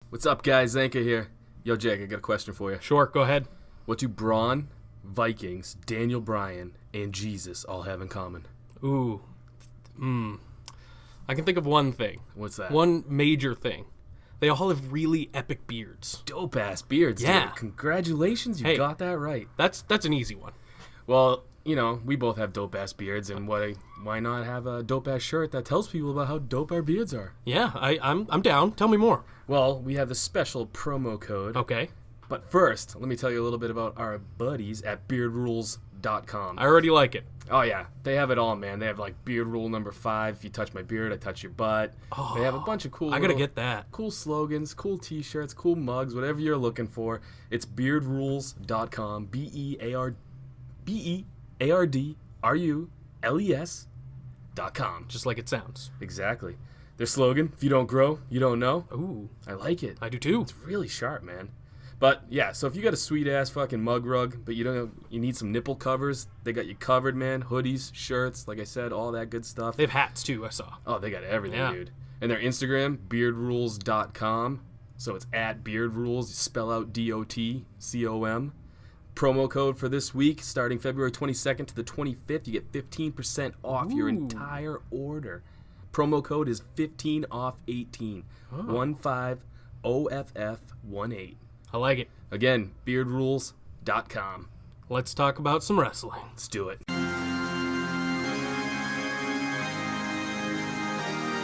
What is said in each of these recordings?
What's up, guys? Zanca here. Yo, Jake, I got a question for you. Sure, go ahead. What do Braun, Vikings, Daniel Bryan, and Jesus all have in common? Ooh. I can think of one thing. What's that? One major thing. They all have really epic beards. Dope-ass beards, Yeah. dude. Congratulations, you got that right. That's an easy one. Well, you know, we both have dope-ass beards, and why not have a dope-ass shirt that tells people about how dope our beards are? Yeah, I'm down. Tell me more. Well, we have the special promo code. Okay. But first, let me tell you a little bit about our buddies at beardrules.com. I already like it. Oh, yeah. They have it all, man. They have, like, beard rule number 5. If you touch my beard, I touch your butt. Oh, they have a bunch of cool I gotta get that. cool slogans, cool t-shirts, cool mugs, whatever you're looking for. It's beardrules.com. beardrules.com. Just like it sounds. Exactly. Their slogan, if you don't grow, you don't know. Ooh. I like it. I do too. It's really sharp, man. But yeah, so if you got a sweet ass fucking mug rug, but you need some nipple covers, they got you covered, man. Hoodies, shirts, like I said, all that good stuff. They have hats too, I saw. Oh, they got everything, Yeah. dude. And their Instagram, beardrules.com. So it's at beardrules. You spell out DOTCOM. Promo code for this week, starting February 22nd to the 25th, you get 15% off your entire order. Promo code is 15 off 18. 15OFF18. I like it. Again, beardrules.com. Let's talk about some wrestling. Let's do it.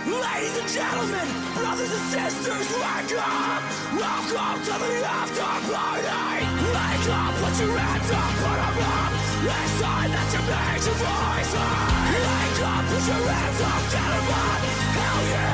Ladies and gentlemen, brothers and sisters, wake up! Welcome to the after party! Wake up, put your hands up, put them up! It's time that you make your voice heard! Wake up, put your hands up, get them up! Hell yeah!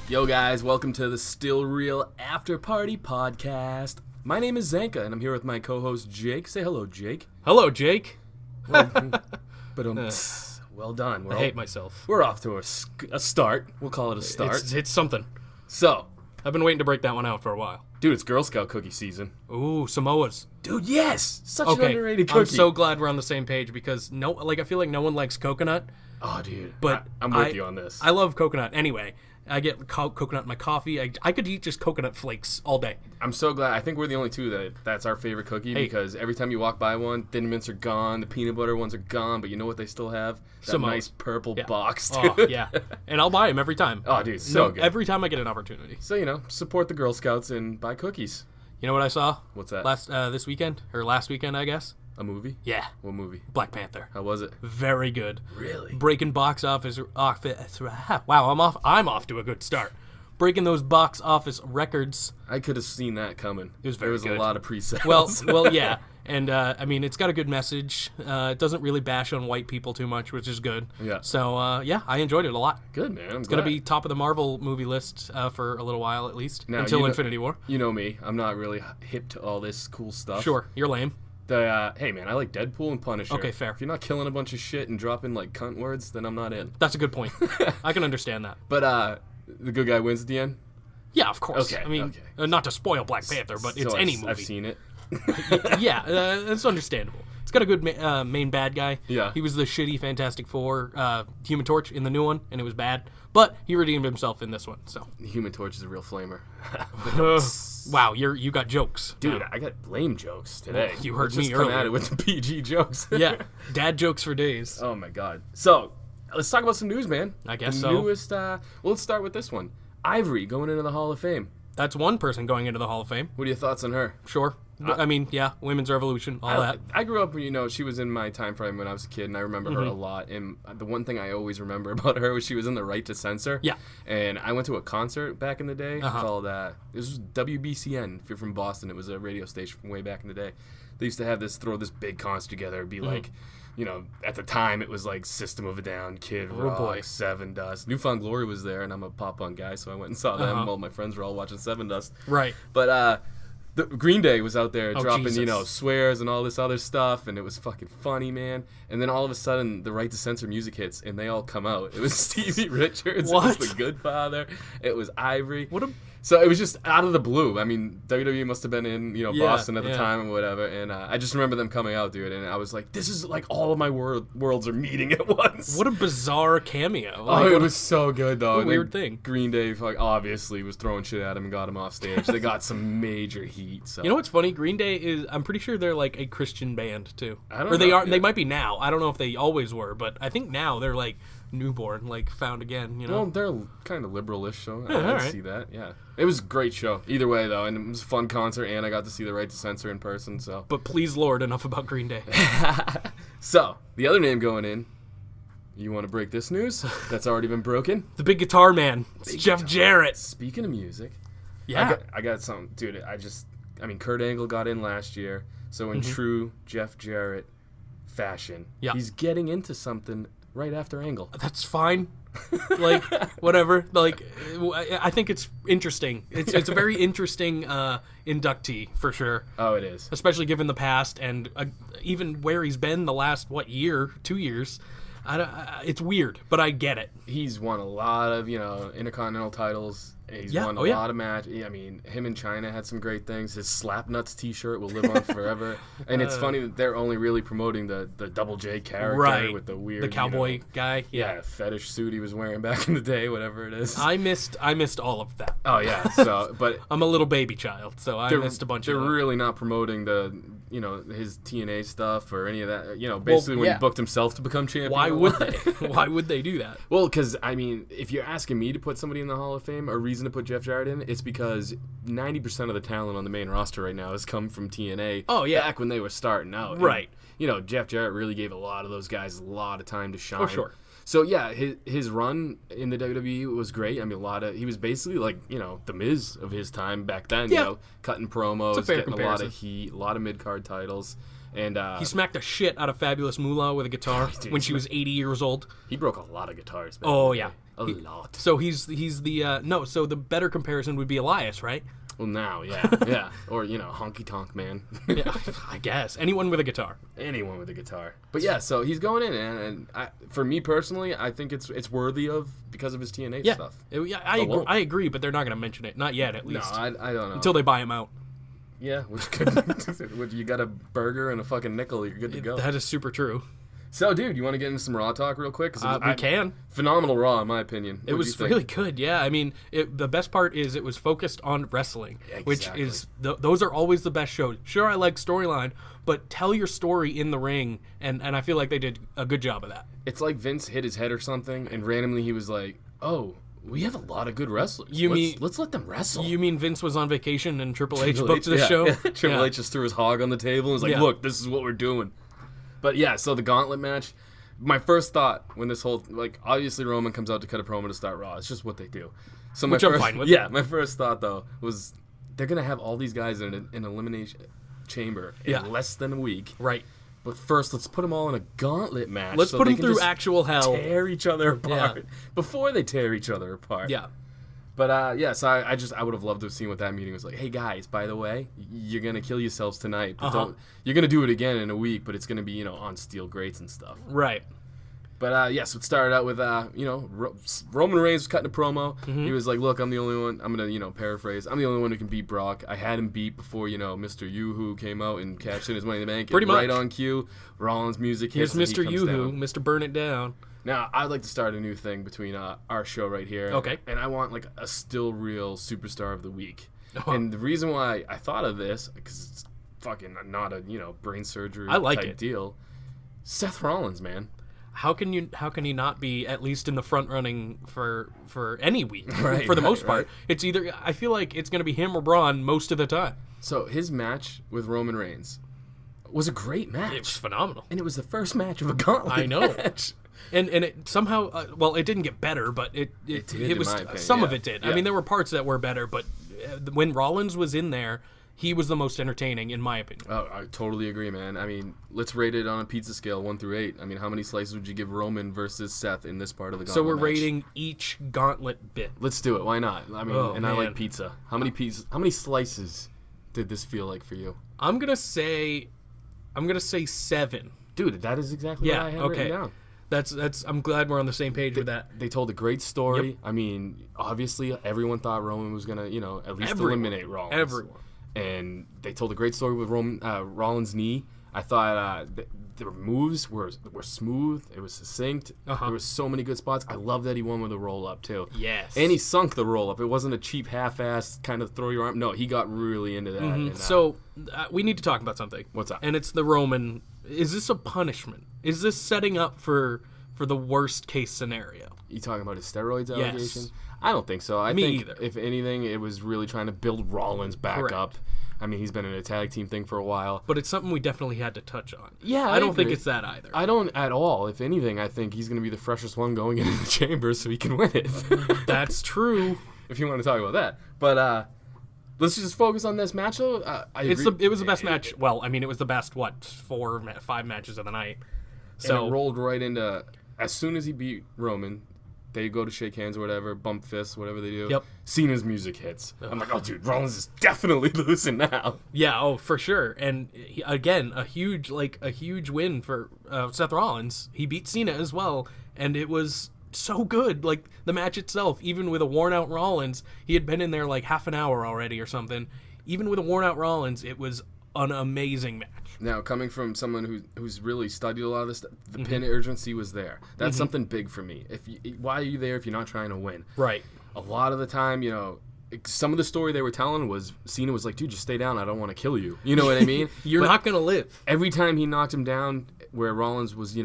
Yo guys, welcome to the Still Real After Party Podcast. My name is Zanca, and I'm here with my co-host Jake. Say hello, Jake. Hello, Jake. Well done. I hate myself. We're off to a start. We'll call it a start. It's something. So, I've been waiting to break that one out for a while. dude, it's Girl Scout cookie season. Ooh, Samoas. Dude, yes! Such an Okay, underrated cookie. I'm so glad we're on the same page because I feel like no one likes coconut. Oh, dude. But I'm with you on this. I love coconut anyway. I get coconut in my coffee. I could eat just coconut flakes all day. I'm so glad. I think we're the only two that's our favorite cookie because every time you walk by one, Thin Mints are gone, the peanut butter ones are gone, but you know what they still have? That Samoas. nice purple box, dude. Oh, yeah. And I'll buy them every time. Oh, dude, so good. Every time I get an opportunity. So, support the Girl Scouts and buy cookies. You know what I saw? What's that? Last weekend, I guess. A movie? Yeah. What movie? Black Panther. How was it? Very good. Really? Breaking box office. Wow, I'm off to a good start. Breaking those box office records. I could have seen that coming. It was There was good. a lot of pre-sales. Well, yeah. And, it's got a good message. It doesn't really bash on white people too much, which is good. Yeah. So, I enjoyed it a lot. Good, man. I'm It's going to be top of the Marvel movie list for a little while at least, Now, until Infinity War. You know me. I'm not really hip to all this cool stuff. Sure, you're lame. Hey, man, I like Deadpool and Punisher. Okay, fair. If you're not killing a bunch of shit and dropping, like, cunt words, then I'm not in. That's a good point. I can understand that. But, the good guy wins at the end? Yeah, of course. Okay, I mean, okay. Not to spoil Black Panther, but it's So any movie. I've seen it. Yeah, it's understandable. It's got a good main bad guy. Yeah. He was the shitty Fantastic Four Human Torch in the new one, and it was bad. But he redeemed himself in this one, so. The Human Torch is a real flamer. Wow, you got jokes. Dude, I got lame jokes today. Well, you heard Let's me just come earlier. at it with the PG jokes. Yeah, dad jokes for days. Oh, my God. So, let's talk about some news, man. I guess the so. Newest, well, let's start with this one. Ivory going into the Hall of Fame. That's one person going into the Hall of Fame. What are your thoughts on her? Sure. Yeah, women's revolution, all that. I grew up, she was in my time frame when I was a kid, and I remember her a lot. And the one thing I always remember about her was she was in the Right to Censor. Yeah. And I went to a concert back in the day called, this was WBCN. If you're from Boston, it was a radio station from way back in the day. They used to have throw this big concert together. It'd be like, at the time it was like System of a Down, Kid Rock, boy. Seven Dust. Newfound Glory was there, and I'm a pop punk guy, so I went and saw them while my friends were all watching Seven Dust. Right. But, the Green Day was out there dropping, Jesus. swears and all this other stuff, and it was fucking funny, man. And then all of a sudden, the Right to Censor music hits, and they all come out. It was Stevie Richards. What? It was The Good Father. It was Ivory. What a So it was just out of the blue. I mean, WWE must have been in, Boston at the time and whatever. And I just remember them coming out, dude. And I was like, this is like all of my worlds are meeting at once. What a bizarre cameo. Like, it was so good, though. What a weird thing. Green Day, obviously, was throwing shit at him and got him off stage. They got some major heat. So. You know what's funny? Green Day is, I'm pretty sure they're like a Christian band, too. I don't know. Or they are. Yeah. They might be now. I don't know if they always were, but I think now they're like newborn, like found again, Well, they're kind of liberal-ish, so I right. see that, yeah. It was a great show, either way, though, and it was a fun concert, and I got to see the Right to Censor in person, so. But please, Lord, enough about Green Day. So, the other name going in, you want to break this news? That's already been broken? The big guitar man. It's Jeff Jarrett. Speaking of music. Yeah. I got something. Dude, Kurt Angle got in last year, so in true Jeff Jarrett fashion, he's getting into something right after Angle. That's fine. Like, whatever. Like, I think it's interesting. It's a very interesting inductee, for sure. Oh, it is. Especially given the past and even where he's been the last, 2 years. It's weird, but I get it. He's won a lot of, Intercontinental titles. He's won a lot of matches. I mean, him and China had some great things. His Slap Nuts t-shirt will live on forever. And it's funny that they're only really promoting the Double J character with the weird... The cowboy guy. Yeah, fetish suit he was wearing back in the day, whatever it is. I missed all of that. Oh, yeah. So, but I'm a little baby child, so I missed a bunch of that. They're really not promoting his TNA stuff or any of that. Basically when he booked himself to become champion. Why would they? Why would they do that? Well, because, I mean, if you're asking me to put somebody in the Hall of Fame, a reason to put Jeff Jarrett in, it's because 90% of the talent on the main roster right now has come from TNA. Oh, yeah. Back when they were starting out. Right. And, Jeff Jarrett really gave a lot of those guys a lot of time to shine. Oh, sure. So, yeah, his run in the WWE was great. I mean, he was basically like, the Miz of his time back then, cutting promos, getting a lot of heat, a lot of mid-card titles. And he smacked the shit out of Fabulous Moolah with a guitar when she was 80 years old. He broke a lot of guitars. Oh, yeah. A lot. So he's the so the better comparison would be Elias, right? Well, now, yeah, yeah, or Honky Tonk Man. Yeah, I guess anyone with a guitar. Anyone with a guitar. But yeah, so he's going in, and for me personally, I think it's worthy of because of his TNA stuff. I agree, but they're not going to mention it, not yet, at least. No, I don't know until they buy him out. Yeah, which could you got a burger and a fucking nickel, you're good to go. That is super true. So, dude, you want to get into some Raw talk real quick? We can. Phenomenal Raw, in my opinion. It was really good, yeah. I mean, the best part is it was focused on wrestling, which is those are always the best shows. Sure, I like storyline, but tell your story in the ring, and I feel like they did a good job of that. It's like Vince hit his head or something, and randomly he was like, oh, we have a lot of good wrestlers. Let's let them wrestle. You mean Vince was on vacation and Triple H booked the show? Triple H just threw his hog on the table and was like, look, this is what we're doing. But yeah, so the gauntlet match, my first thought when this whole, obviously Roman comes out to cut a promo to start Raw. It's just what they do. So Which I'm fine with. Yeah, my first thought, though, was they're going to have all these guys in an elimination chamber in less than a week. Right. But first, let's put them all in a gauntlet match. Let's put them through actual hell. Tear each other apart. Before they tear each other apart. Yeah. But, so I would have loved to have seen what that meeting was like. Hey, guys, by the way, you're going to kill yourselves tonight. But you're going to do it again in a week, but it's going to be, on steel grates and stuff. Right. But, so it started out with, Roman Reigns was cutting a promo. Mm-hmm. He was like, look, I'm the only one. I'm going to, paraphrase. I'm the only one who can beat Brock. I had him beat before, Mr. Yoo-Hoo came out and cashed in his Money in the Bank. Pretty much. Right on cue. Rollins music hits. Here's Mr. Yoo-Hoo, Mr. Burn It Down. Now, I'd like to start a new thing between our show right here. Okay. And I want, a still real superstar of the week. And the reason why I thought of this, because it's fucking not a, brain surgery type deal, Seth Rollins, man. How can he not be at least in the front running for any week? Right, for the most part. Right. It's either, I feel like it's going to be him or Braun most of the time. So his match with Roman Reigns was a great match. It was phenomenal. And it was the first match of a gauntlet match. And it somehow, it didn't get better, but it was, some of it did. Yeah. I mean, there were parts that were better, but when Rollins was in there, he was the most entertaining, in my opinion. Oh, I totally agree, man. I mean, let's rate it on a pizza scale, 1 through 8. I mean, how many slices would you give Roman versus Seth in this part of the gauntlet So we're match? rating each gauntlet bit. Let's do it. Why not? I mean, I like pizza. How many slices did this feel like for you? I'm gonna say 7. Dude, that is exactly what I had written down. I'm glad we're on the same page with that. They told a great story. Yep. I mean, obviously, everyone thought Roman was gonna, at least eliminate Rollins. Everyone. And they told a great story with Rollins' knee. I thought the moves were smooth. It was succinct. There was so many good spots. I love that he won with a roll up too. Yes. And he sunk the roll up. It wasn't a cheap half-ass kind of throw your arm. No, he got really into that. And, so we need to talk about something. What's up? And it's the Roman. Is this a punishment? Is this setting up for the worst case scenario? You talking about his steroids allegation? Yes. I don't think so. I Me think either. if anything, it was really trying to build Rollins back Correct. up. I mean, he's been in a tag team thing for a while. But it's something we definitely had to touch on. Yeah, I don't think agree. it's that either. I don't at all. If anything, I think he's going to be the freshest one going into the chamber so he can win it. That's true. If you want to talk about that. But let's just focus on this match, though. It was the best match. Well, I mean, it was the best, 5 matches of the night. So it rolled right into, as soon as he beat Roman, they go to shake hands or whatever, bump fists, whatever they do. Yep. Cena's music hits. I'm like, oh, dude, Rollins is definitely losing now. Yeah, oh, for sure. And again, a huge win for Seth Rollins. He beat Cena as well, and it was so good. Like, the match itself, even with a worn-out Rollins, he had been in there like half an hour already or something. Even with a worn-out Rollins, it was an amazing match. Now, coming from someone who's really studied a lot of this stuff, the pin urgency was there. That's something big for me. Why are you there if you're not trying to win? Right. A lot of the time, some of the story they were telling was Cena was like, dude, just stay down. I don't want to kill you. You know what I mean? You're not going to live. Every time he knocked him down where Rollins was,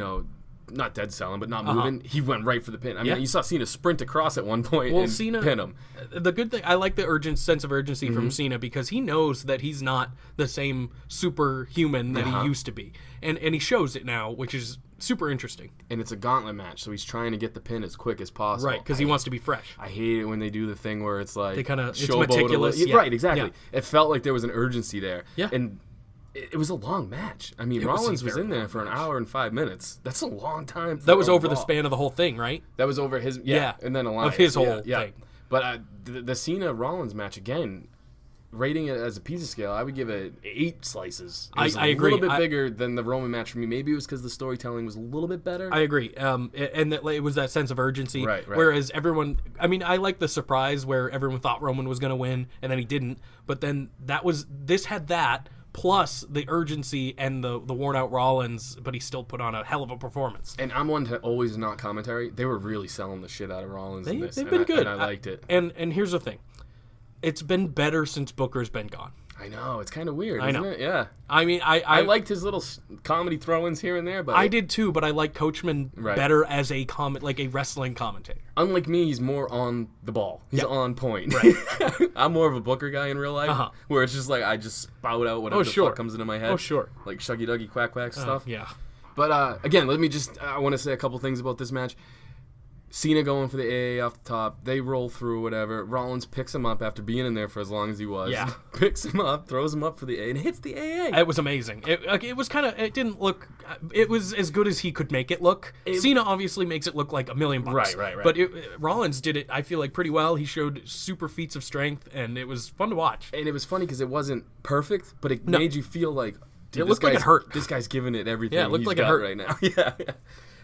not dead selling, but not moving, he went right for the pin. I mean, you saw Cena sprint across at one point and Cena, pin him. The good thing, I like the sense of urgency from Cena because he knows that he's not the same superhuman that he used to be. And he shows it now, which is super interesting. And it's a gauntlet match, so he's trying to get the pin as quick as possible. Right, because he wants to be fresh. I hate it when they do the thing where it's like... They kind of... It's showboat meticulous. Yeah. Right, exactly. Yeah. It felt like there was an urgency there. Yeah. And it was a long match. I mean, Rollins was in there for an hour and 5 minutes. That's a long time. That was over the span of the whole thing, right? That was over his... Yeah, and then Alliance. Of his whole thing. But the Cena-Rollins match, again, rating it as a pizza scale, I would give it 8 slices. It was I agree. A little bit bigger than the Roman match for me. Maybe it was because the storytelling was a little bit better. I agree. And that it was that sense of urgency. Right. Whereas everyone... I mean, I like the surprise where everyone thought Roman was going to win, and then he didn't. But then this had that... plus the urgency and the worn-out Rollins, but he still put on a hell of a performance. And I'm one to always not commentary. They were really selling the shit out of Rollins in this. They've been good. And I liked it. And here's the thing. It's been better since Booker's been gone. I know. It's kind of weird, I know. isn't it? Yeah. I mean, I liked his little comedy throw-ins here and there, but... I did too, but I like Coachman better as a wrestling commentator. Unlike me, he's more on the ball. He's on point. Right. I'm more of a Booker guy in real life, where it's just like I just spout out whatever the fuck comes into my head. Oh, sure. Like Shuggy Duggy Quack Quack stuff. Yeah. But again, I want to say a couple things about this match. Cena going for the AA off the top. They roll through, whatever. Rollins picks him up after being in there for as long as he was. Yeah. Picks him up, throws him up for the AA, and hits the AA. It was amazing. It was kind of... It didn't look... It was as good as he could make it look. Cena obviously makes it look like $1 million. Right. But Rollins did it, I feel like, pretty well. He showed super feats of strength, and it was fun to watch. And it was funny because it wasn't perfect, but it made you feel like... Dude, it looked like it hurt. This guy's giving it everything. Yeah, it looked like it hurt right now. Yeah.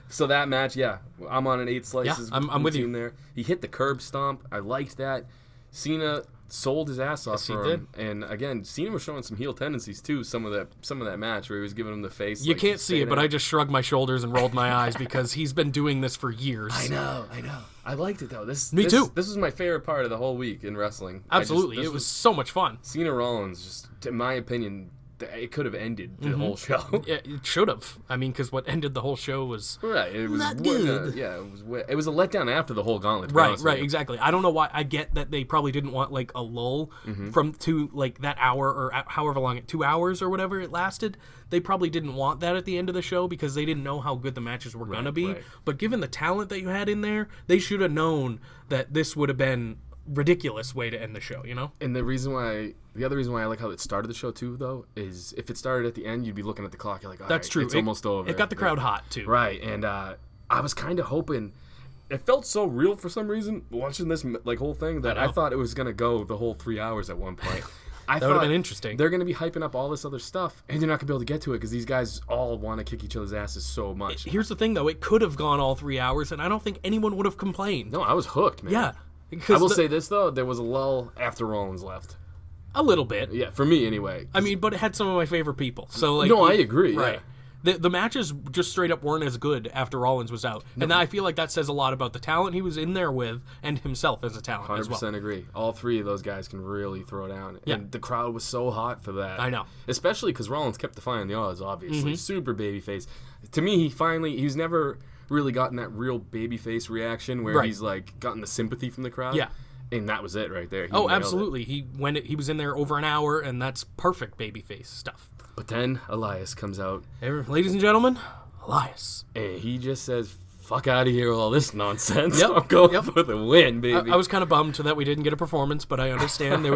So that match, I'm on an 8 slices. Yeah, I'm with you there. He hit the curb stomp. I liked that. Cena sold his ass off for him. And again, Cena was showing some heel tendencies too. Some of that match where he was giving him the face. You can't see it, but I just shrugged my shoulders and rolled my eyes because he's been doing this for years. I know. I liked it though. Me too. This was my favorite part of the whole week in wrestling. Absolutely, it was so much fun. Cena Rollins, just in my opinion, it could have ended the whole show. Yeah, it should have. I mean, because what ended the whole show was right. It was not good. It was a letdown after the whole gauntlet. Right, exactly. I don't know why. I get that they probably didn't want like a lull to like that hour or however long, 2 hours or whatever it lasted. They probably didn't want that at the end of the show because they didn't know how good the matches were gonna be. Right. But given the talent that you had in there, they should have known that this would have been ridiculous way to end the show, And the other reason why I like how it started the show too, though, is if it started at the end, you'd be looking at the clock, you're like, that's true. It's almost over. It got the crowd hot too, right? And I was kind of hoping. It felt so real for some reason watching this whole thing that I thought it was gonna go the whole 3 hours at one point. That would have been interesting. They're going to be hyping up all this other stuff, and they're not going to be able to get to it because these guys all want to kick each other's asses so much. Here's the thing, though. It could have gone all 3 hours, and I don't think anyone would have complained. No, I was hooked, man. Yeah. I will say this, though. There was a lull after Rollins left. A little bit. Yeah, for me, anyway. I mean, but it had some of my favorite people. So, like, no, I agree. Right. Yeah. The matches just straight up weren't as good after Rollins was out. And I feel like that says a lot about the talent he was in there with and himself as a talent 100% as well. agree. All three of those guys can really throw down. Yeah. And the crowd was so hot for that. I know. Especially because Rollins kept defying the odds, obviously. Super babyface. To me, he's never really gotten that real babyface reaction where he's like gotten the sympathy from the crowd. Yeah. And that was it right there. He Oh, nailed it. absolutely. He was in there over an hour, and that's perfect babyface stuff. But then Elias comes out. Ladies and gentlemen, Elias. And he just says, fuck out of here with all this nonsense. Yep. I'm going for the win, baby. I was kind of bummed that we didn't get a performance, but I understand there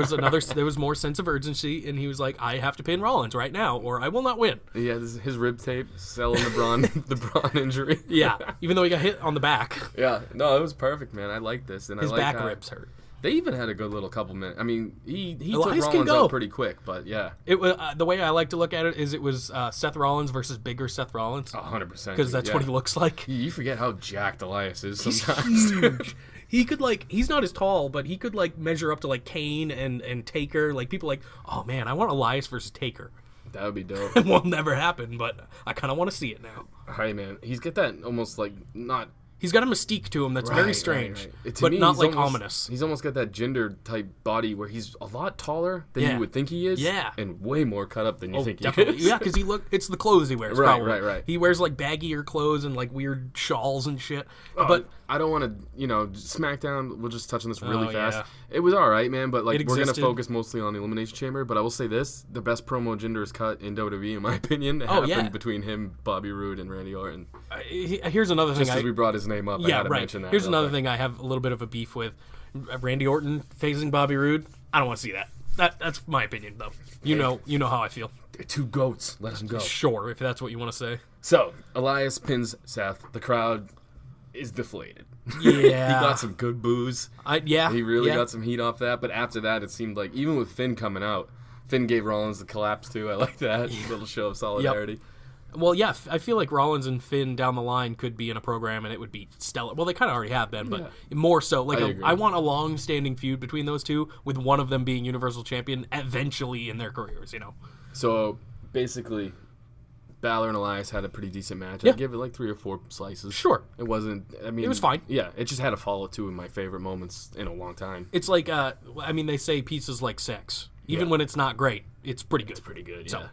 was more sense of urgency, and he was like, I have to pin Rollins right now, or I will not win. Yeah, this is his rib tape selling the Braun injury. Yeah, even though he got hit on the back. Yeah, no, it was perfect, man. I like this. And His I like back how ribs hurt. They even had a good little couple minutes. I mean, he took Elias can Rollins go. out pretty quick, but yeah. It was the way I like to look at it is it was Seth Rollins versus bigger Seth Rollins. 100%. Because that's what he looks like. You forget how jacked Elias is sometimes. Huge. He could he's not as tall, but he could measure up to Kane and Taker. People oh man, I want Elias versus Taker. That would be dope. It will never happen, but I kind of want to see it now. Hey man, he's got that almost not. He's got a mystique to him that's very strange, To but me, not he's ominous. He's almost got that gender type body where he's a lot taller than you would think he is. Yeah. And way more cut up than you think definitely. he is. Yeah, because it's the clothes he wears. Right, probably. right. He wears baggier clothes and weird shawls and shit. But I don't want to, SmackDown. We'll just touch on this really fast. yeah. It was all right, man. But we're gonna existed. focus mostly on the Elimination Chamber. But I will say this: the best promo Jinder's cut in WWE, in my opinion, happened between him, Bobby Roode, and Randy Orton. Here's another thing. Just as we brought his name up, I had to mention that. Here's another thing I have a little bit of a beef with: Randy Orton facing Bobby Roode. I don't want to see that. That's my opinion, though. You know how I feel. They're two goats. Let them go. Sure, if that's what you want to say. So Elias pins Seth. The crowd is deflated. Yeah. He got some good boos. He really got some heat off that. But after that, it seemed like, even with Finn coming out, Finn gave Rollins the collapse too. I like that little show of solidarity. Yep. Well, yeah, I feel like Rollins and Finn down the line could be in a program, and it would be stellar. Well, they kind of already have been, but more so. I want a long-standing feud between those two, with one of them being Universal Champion eventually in their careers. So basically, Balor and Elias had a pretty decent match. Yeah. I'd give it 3 or 4 slices. Sure. It wasn't, it was fine. Yeah, it just had a follow two of my favorite moments in a long time. It's they say pieces like sex. Even when it's not great, it's pretty good. It's pretty good, yeah.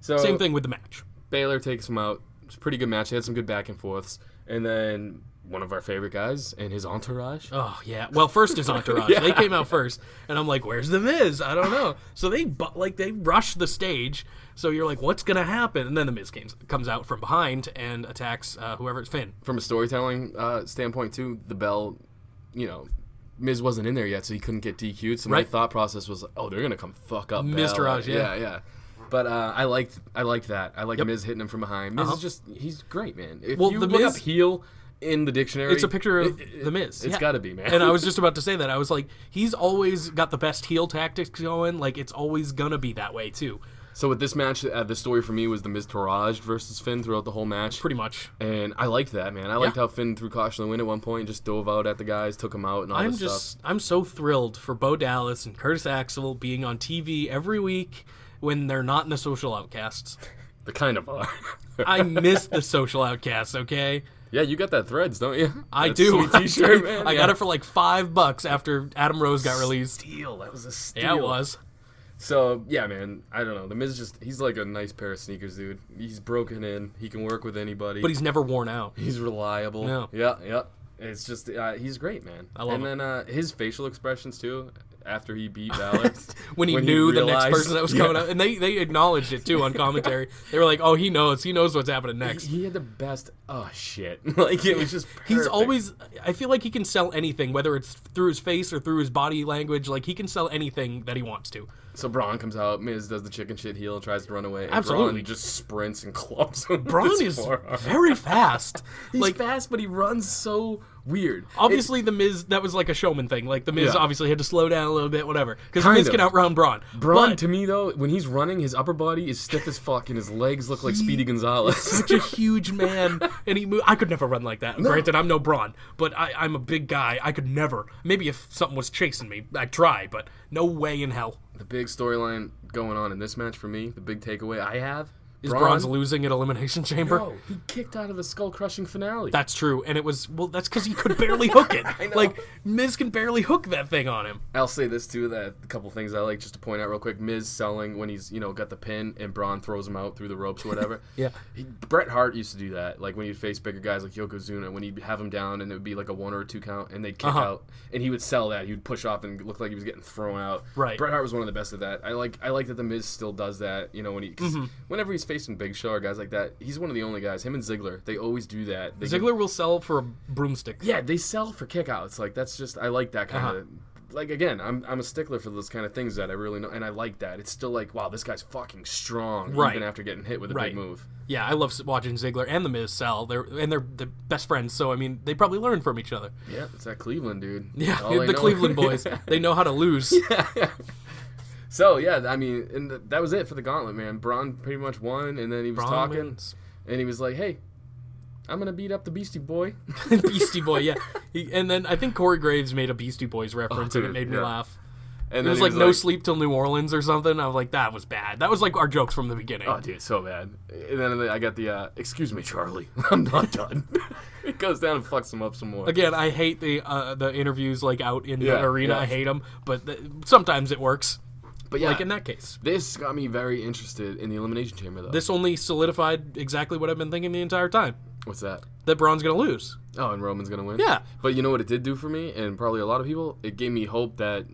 So same thing with the match. Baylor takes him out. It's a pretty good match. They had some good back and forths. And then one of our favorite guys and his entourage. Oh, yeah. Well, first his entourage. They came out first. And I'm like, where's The Miz? I don't know. So they rush the stage. So you're like, what's going to happen? And then The Miz comes out from behind and attacks whoever's Finn. From a storytelling standpoint, too, the bell, Miz wasn't in there yet, so he couldn't get DQ'd. So my thought process was, they're going to come fuck up Mr. Yeah. But I liked that. I like Miz hitting him from behind. Miz is just, he's great, man. If you look up heel in the dictionary, it's a picture of The Miz. It's got to be, man. And I was just about to say that. I was like, he's always got the best heel tactics going. It's always going to be that way, too. So with this match, the story for me was the Miz Taraj versus Finn throughout the whole match. Pretty much. And I liked that, man. I liked how Finn threw caution to the wind at one point, just dove out at the guys, took them out, and all this stuff. I'm so thrilled for Bo Dallas and Curtis Axel being on TV every week when they're not in the Social Outcasts. They kind of are. I miss the Social Outcasts, okay? Yeah, you got that Threads, don't you? I do. Sweet t-shirt, man. I got it for $5 after Adam Rose got released. Steal. That was a steal. Yeah, it was. So, yeah, man, I don't know. The Miz he's like a nice pair of sneakers, dude. He's broken in. He can work with anybody. But he's never worn out. He's reliable. No. Yeah. It's just, he's great, man. I love him. And then his facial expressions, too, after he beat Balor. when he knew the next person that was coming up. And they acknowledged it, too, on commentary. They were like, he knows. He knows what's happening next. He had the best, shit. It was just perfect. He's always, I feel like he can sell anything, whether it's through his face or through his body language. He can sell anything that he wants to. So Braun comes out, Miz does the chicken shit heel, tries to run away. And Absolutely. Braun just sprints and clubs him. Braun is very fast. He's fast, but he runs so weird. Obviously, The Miz, that was like a showman thing. Like, The Miz obviously had to slow down a little bit, whatever. Because The Miz can outrun Braun. Braun, to me, though, when he's running, his upper body is stiff as fuck, and his legs look like Speedy Gonzalez. Such a huge man, and I could never run like that. No. Granted, I'm no Braun, but I'm a big guy. I could never. Maybe if something was chasing me, I'd try, but no way in hell. The big storyline going on in this match for me, the big takeaway I have, is Braun's losing at Elimination Chamber? No, he kicked out of the skull-crushing finale. That's true, and it was, that's because he could barely hook it. I know. Like, Miz can barely hook that thing on him. I'll say this, too, that a couple things I like just to point out real quick. Miz selling when he's, got the pin and Braun throws him out through the ropes or whatever. Yeah. Bret Hart used to do that, like when he'd face bigger guys like Yokozuna, when he'd have him down and it would be like a 1 or 2 count, and they'd kick out, and he would sell that. He would push off and look like he was getting thrown out. Right. Bret Hart was one of the best at that. I like that the Miz still does that, when he, whenever he's facing Big Show or guys like that, he's one of the only guys. Him and Ziggler, they always do that. Ziggler will sell for a broomstick. Yeah, they sell for kickouts. Like that's just, I like that kind of. Like again, I'm a stickler for those kind of things that I really know, and I like that. It's still like, wow, this guy's fucking strong, even after getting hit with a big move. Yeah, I love watching Ziggler and The Miz sell. They're the best friends, so I mean, they probably learn from each other. Yeah, it's that Cleveland dude. Yeah, the Cleveland boys. They know how to lose. Yeah. So yeah, I mean, and that was it for the gauntlet, man. Braun pretty much won, and then he was talking, and he was like, "Hey, I'm gonna beat up the Beastie Boy." Beastie Boy, yeah. And then I think Corey Graves made a Beastie Boys reference, and it made me laugh. And it was like No Sleep Till New Orleans or something. I was like, that was bad. That was like our jokes from the beginning. Oh, dude, so bad. And then I got the, excuse me, Charlie, I'm not done. It goes down and fucks him up some more. Again, I hate the interviews like out in the arena. I hate them, but sometimes it works. But yeah, like in that case. This got me very interested in the Elimination Chamber, though. This only solidified exactly what I've been thinking the entire time. What's that? That Braun's going to lose. Oh, and Roman's going to win? Yeah. But you know what it did do for me, and probably a lot of people? It gave me hope that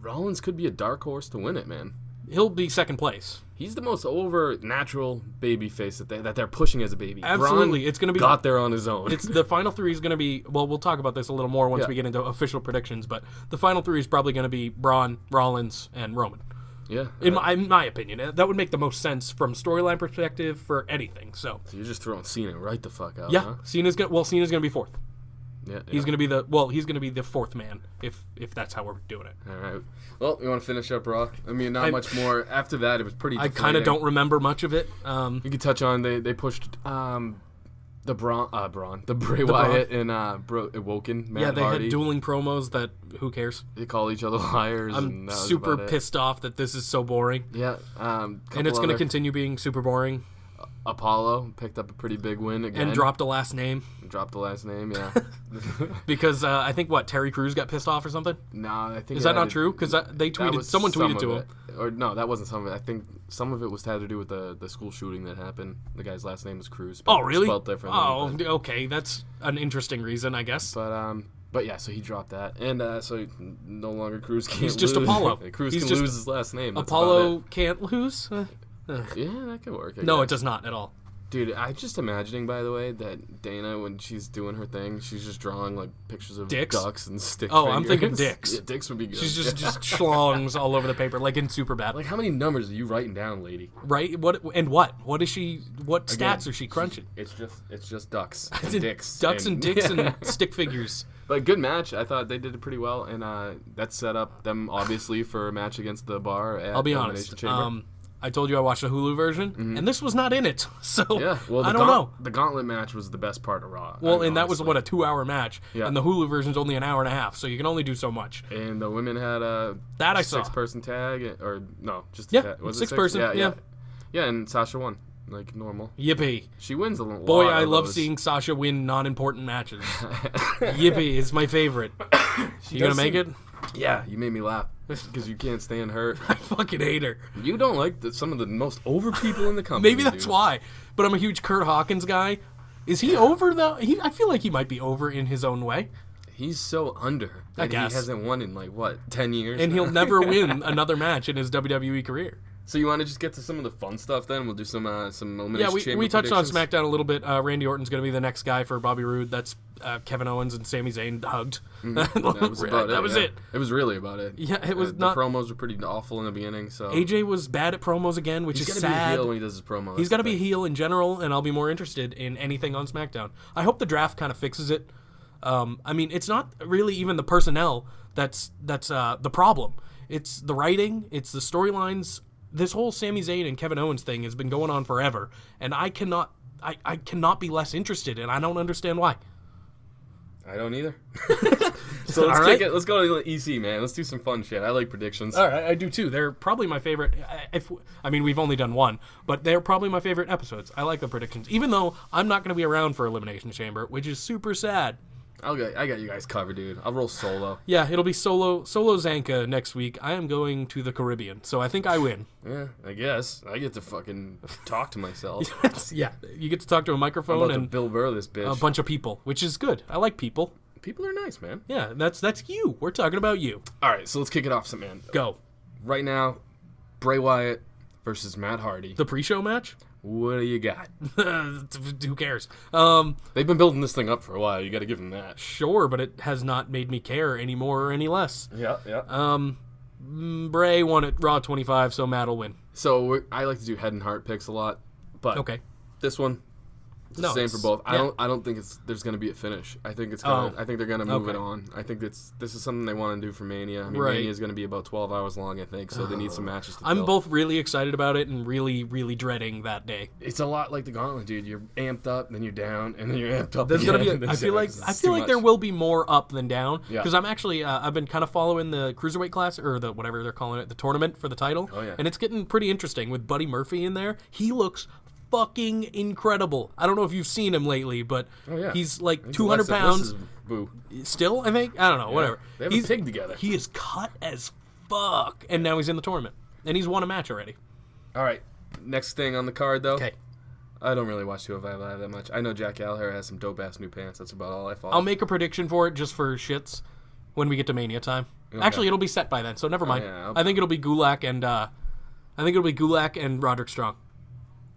Rollins could be a dark horse to win it, man. He'll be second place. He's the most over natural baby face that they're pushing as a baby. Absolutely. Braun it's going to be got there on his own. It's the final 3 is going to be, well, we'll talk about this a little more once we get into official predictions, but the final 3 is probably going to be Braun, Rollins, and Roman. Yeah. In my opinion. That would make the most sense from storyline perspective for anything. So you're just throwing Cena right the fuck out, yeah. Huh? Cena's going to be 4th. Yeah, he's going to be the 4th man if that's how we're doing it. All right. Well, you want to finish up Raw? I mean, not much more. After that, it was pretty deflating. I kind of don't remember much of it. You could touch on they pushed the Bray Wyatt and Woken, Matt they Hardy. had dueling promos that who cares? They call each other liars. I'm super pissed off that this is so boring. Yeah. And it's going to continue being super boring. Apollo picked up a pretty big win again. And dropped a last name. Yeah. Because I think, Terry Crews got pissed off or something? No, I think... Is that not true? Because someone tweeted to him. Or no, that wasn't some of it. I think some of it had to do with the school shooting that happened. The guy's last name was Crews. Oh, really? Spelled differently. Oh, okay. That's an interesting reason, I guess. But yeah, so he dropped that, and so no longer Crews can't lose. He's just Apollo. Crews can lose his last name. That's Apollo can't lose? Yeah, that could work. No, it does not at all. Dude, I'm just imagining, by the way, that Dana, when she's doing her thing, she's just drawing like pictures of dicks? ducks and stick Oh, fingers. I'm thinking dicks. Yeah, dicks would be good. She's just schlongs all over the paper, like in Superbad. Like, how many numbers are you writing down, lady? Right? What? What is she? What stats is she crunching? It's just ducks and dicks. Ducks and dicks and stick figures. But good match. I thought they did it pretty well, and that set up them obviously for a match against the Bar at I'll be Elimination honest. Chamber. I told you I watched the Hulu version, and this was not in it. So yeah, well, I don't know. The Gauntlet match was the best part of Raw. Well, and that was a 2-hour match, yeah. And the Hulu version's only an hour and a half, so you can only do so much. And the women had a that I saw 6-person tag, or no, just was 6-person. Yeah, and Sasha won like normal. Yippee! She wins a lot. Boy, I love seeing Sasha win non-important matches. Yippee! It's my favorite. You gonna make it? Yeah, you made me laugh because you can't stand her. I fucking hate her. You don't like some of the most over people in the company. Maybe that's why. But I'm a huge Kurt Hawkins guy. Is he over though? I feel like he might be over in his own way. He's so under. I guess. He hasn't won in 10 years. And he'll never win another match in his WWE career. So you want to just get to some of the fun stuff then? We'll do some Elimination Chamber we touched on SmackDown a little bit. Randy Orton's going to be the next guy for Bobby Roode. That's Kevin Owens and Sami Zayn hugged. That was about it. That was it. It was really about it. Yeah, it was not. The promos were pretty awful in the beginning. So AJ was bad at promos again, which is sad. He's got to be a heel when he does his promos. He's got to be a heel in general, and I'll be more interested in anything on SmackDown. I hope the draft kind of fixes it. I mean, it's not really even the personnel that's the problem. It's the writing, it's the storylines. This whole Sami Zayn and Kevin Owens thing has been going on forever, and I cannot be less interested, and I don't understand why. I don't either. So let's kick it. Let's go to the EC, man. Let's do some fun shit. I like predictions. All right, I do too. They're probably my favorite. We've only done one, but they're probably my favorite episodes. I like the predictions, even though I'm not going to be around for Elimination Chamber, which is super sad. I got you guys covered, dude. I'll roll solo. Yeah, it'll be solo Zanca next week. I am going to the Caribbean, so I think I win. Yeah, I guess. I get to fucking talk to myself. Yes, yeah, you get to talk to a microphone and Bill Burr this bitch. A bunch of people, which is good. I like people. People are nice, man. Yeah, that's you. We're talking about you. All right, so let's kick it off, man. Go. Right now, Bray Wyatt versus Matt Hardy. The pre-show match? What do you got? Who cares? They've been building this thing up for a while. You got to give them that. Sure, but it has not made me care any more or any less. Yeah. Bray won at Raw 25, so Matt will win. So I like to do head and heart picks a lot, but okay, this one, same for both. Yeah. I don't think there's going to be a finish. I think I think they're going to move it on. I think this is something they want to do for Mania. I mean, Mania is going to be about 12 hours long, I think, so they need some matches to I'm fill. both really excited about it and really, really dreading that day. It's a lot like the Gauntlet, dude. You're amped up, then you're down, and then you're amped up. There's going to be I feel like there will be more up than down because I'm actually I've been kind of following the Cruiserweight class or the whatever they're calling it, the tournament for the title. Oh, yeah. And it's getting pretty interesting with Buddy Murphy in there. He looks fucking incredible. I don't know if you've seen him lately, but he's like 200 pounds. Boo. Still, I think? I don't know, whatever. They have a pig together. He is cut as fuck, and now he's in the tournament. And he's won a match already. All right, next thing on the card, though. Okay. I don't really watch 205 Live that much. I know Jack Gallagher has some dope-ass new pants. That's about all I follow. I'll make a prediction for it just for shits when we get to Mania time. Okay. Actually, it'll be set by then, so never mind. I think it'll be Gulak and Roderick Strong.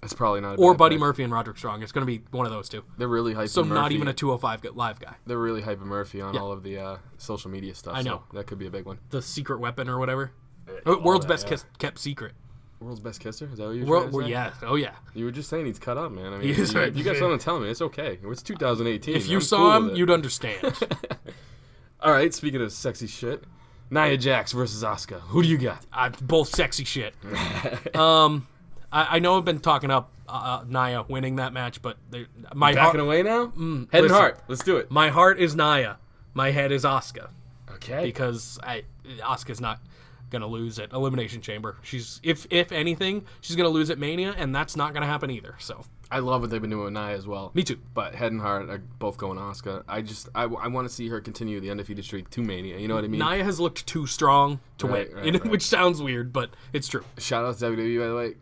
That's probably not a or bad Buddy pick. Murphy and Roderick Strong. It's going to be one of those two. They're really hyping So Murphy. not even a 205 Live guy. They're really hyping Murphy on all of the social media stuff. I know. So that could be a big one. The secret weapon or whatever. World's best kept secret. World's best kisser? Is that what you were trying to say? Yeah. Oh, yeah. You were just saying he's cut up, man. I mean, He is right. you got something to tell me. It's okay. It's 2018. If you I'm saw cool him, with it. you'd understand. All right, speaking of sexy shit, Nia Jax versus Asuka. Who do you got? Both sexy shit. I know I've been talking up Nia winning that match, but my backing away now? Head and heart. Let's do it. My heart is Nia. My head is Asuka. Okay. Because Asuka's not gonna lose at Elimination Chamber. She's if anything, she's gonna lose at Mania, and that's not gonna happen either. So I love what they've been doing with Nia as well. Me too. But head and heart are both going Asuka. I want to see her continue the undefeated streak to Mania. You know what I mean? Nia has looked too strong to win, which sounds weird, but it's true. Shout out to WWE, by the way.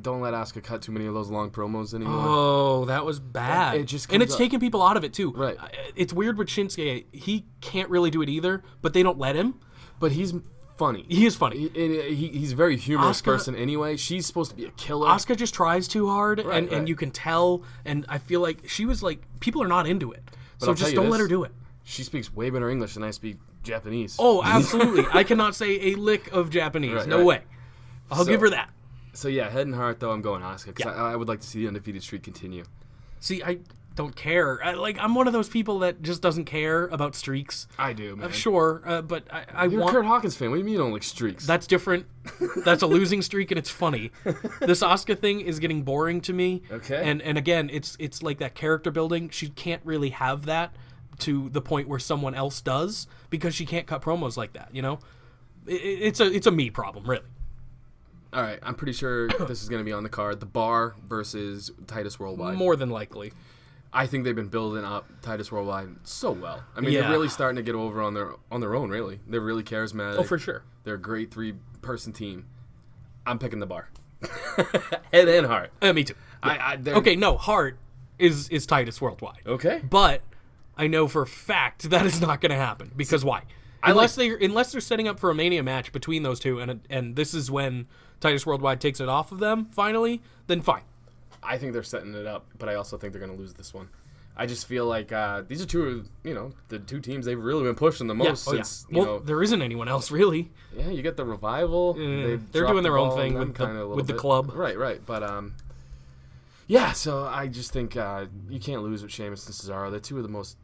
Don't let Asuka cut too many of those long promos anymore. Oh, that was bad. And it's taking people out of it too. Right. It's weird with Shinsuke. He can't really do it either, but they don't let him. But he's funny. He is funny. He's a very humorous person anyway. She's supposed to be a killer. Asuka just tries too hard, and you can tell. And I feel like she was like, people are not into it. So just don't let her do it. She speaks way better English than I speak Japanese. Oh, absolutely. I cannot say a lick of Japanese. No way. I'll give her that. So yeah, head and heart though, I'm going Asuka because I would like to see the undefeated streak continue. See, I don't care. I'm one of those people that just doesn't care about streaks. I do, man. Sure, but You're a Kurt Hawkins fan. What do you mean you don't like streaks? That's different. That's a losing streak, and it's funny. This Asuka thing is getting boring to me. Okay. And again, it's like that character building. She can't really have that to the point where someone else does because she can't cut promos like that. You know, it's a me problem, really. All right, I'm pretty sure this is going to be on the card. The Bar versus Titus Worldwide. More than likely. I think they've been building up Titus Worldwide so well. I mean, they're really starting to get over on their own, really. They're really charismatic. Oh, for sure. They're a great 3-person team. I'm picking the Bar. Head and heart. Me too. Yeah. Okay, no, heart is Titus Worldwide. Okay. But I know for a fact that is not going to happen. Because why? Unless they're setting up for a Mania match between those two, and this is when Titus Worldwide takes it off of them, finally, then fine. I think they're setting it up, but I also think they're going to lose this one. I just feel like these are the two teams they've really been pushing the most since, there isn't anyone else, really. Yeah, you get the Revival. They're doing their own thing with the club. Right. But Yeah, so I just think you can't lose with Sheamus and Cesaro. They're two of the most,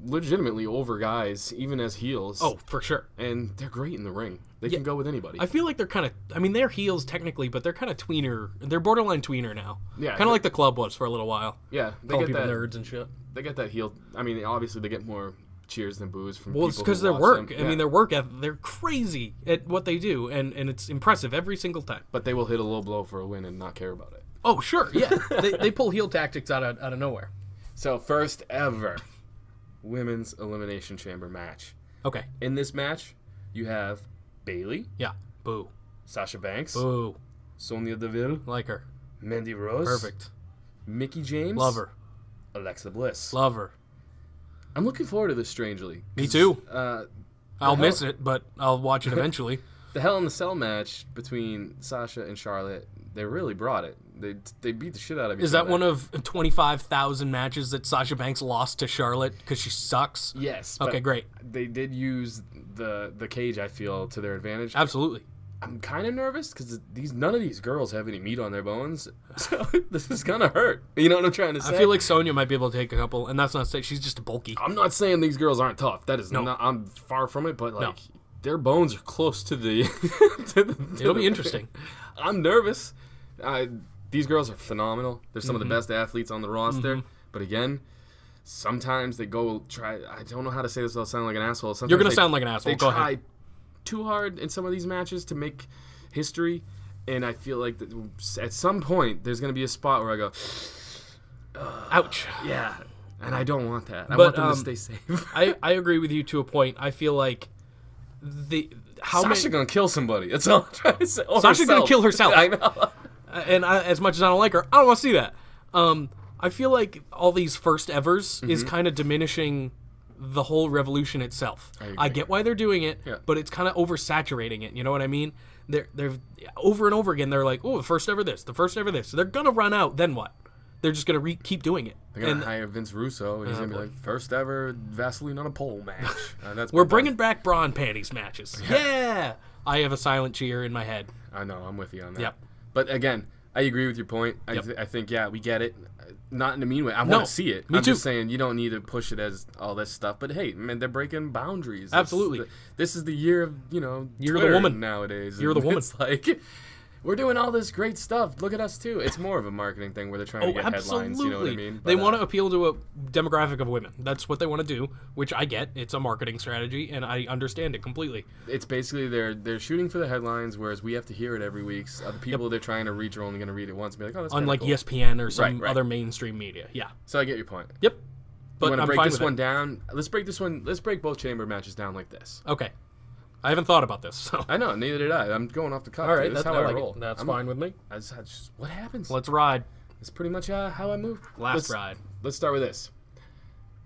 legitimately over guys, even as heels. Oh, for sure. And they're great in the ring. They can go with anybody. I feel like they're kind of, they're heels technically, but they're kind of tweener. They're borderline tweener now. Yeah. Kind of like the Club was for a little while. Yeah. Calling people nerds and shit. They get that heel. I mean, obviously they get more cheers than boos from people. Well, it's because their work. I mean, their work ethic, they're crazy at what they do, and it's impressive every single time. But they will hit a low blow for a win and not care about it. Oh, sure, yeah. they pull heel tactics out of nowhere. So, first ever women's Elimination Chamber match. Okay. In this match, you have Bayley. Yeah. Boo. Sasha Banks. Boo. Sonya Deville. Like her. Mandy Rose. Perfect. Mickey James. Love her. Alexa Bliss. Love her. I'm looking forward to this, strangely. Me too. I'll miss it, but I'll watch it eventually. The Hell in the Cell match between Sasha and Charlotte, they really brought it. They beat the shit out of each other. Is that one of 25,000 matches that Sasha Banks lost to Charlotte because she sucks? Yes. Okay, great. They did use the cage, I feel, to their advantage. Absolutely. I'm kind of nervous because none of these girls have any meat on their bones, so this is gonna hurt. You know what I'm trying to say? I feel like Sonya might be able to take a couple, and that's not saying she's just bulky. I'm not saying these girls aren't tough. That is not. I'm far from it, but their bones are close to the. It'll be interesting. I'm nervous. These girls are phenomenal. They're some of the best athletes on the roster. But again, sometimes they go try. I don't know how to say this without sounding like an asshole. Sometimes You're gonna sound like an asshole. They Go try ahead. too hard in some of these matches to make history, and I feel like at some point there's going to be a spot where I go, ouch. Yeah, and I don't want that. I want them to stay safe. I agree with you to a point. I feel like Sasha gonna kill somebody. That's all I'm trying to say. Sasha's gonna kill herself. I know. And as much as I don't like her, I don't want to see that. I feel like all these first evers is kind of diminishing the whole revolution itself. I get why they're doing it, but it's kind of oversaturating it. You know what I mean? They're over and over again. They're like, oh, the first ever this, the first ever this. So they're gonna run out. Then what? They're just gonna keep doing it. They're gonna hire Vince Russo, and he's gonna be like, first ever Vaseline on a pole match. We're bringing back bra and panties matches. Yeah. I have a silent cheer in my head. I know. I'm with you on that. Yep. But again, I agree with your point. I think, we get it. Not in a mean way. I want to see it. Me I'm too. just saying you don't need to push it as all this stuff. But hey, man, they're breaking boundaries. Absolutely. This is the year of, You're Twitter the woman nowadays. You're the woman. It's like, we're doing all this great stuff. Look at us too. It's more of a marketing thing where they're trying to get headlines. You know what I mean? They want to appeal to a demographic of women. That's what they want to do, which I get. It's a marketing strategy, and I understand it completely. It's basically they're shooting for the headlines, whereas we have to hear it every week. So the people they're trying to reach are only going to read it once and be like, oh, that's unlike cool. ESPN or some other mainstream media. Yeah. So I get your point. Yep. But you want to break fine this with one down? Let's break this one. Let's break both chamber matches down like this. Okay. I haven't thought about this. So. I know, neither did I. I'm going off the cuff. All right, that's how I roll. That's fine with me. What happens? Let's ride. That's pretty much how I move. Last ride. Let's start with this.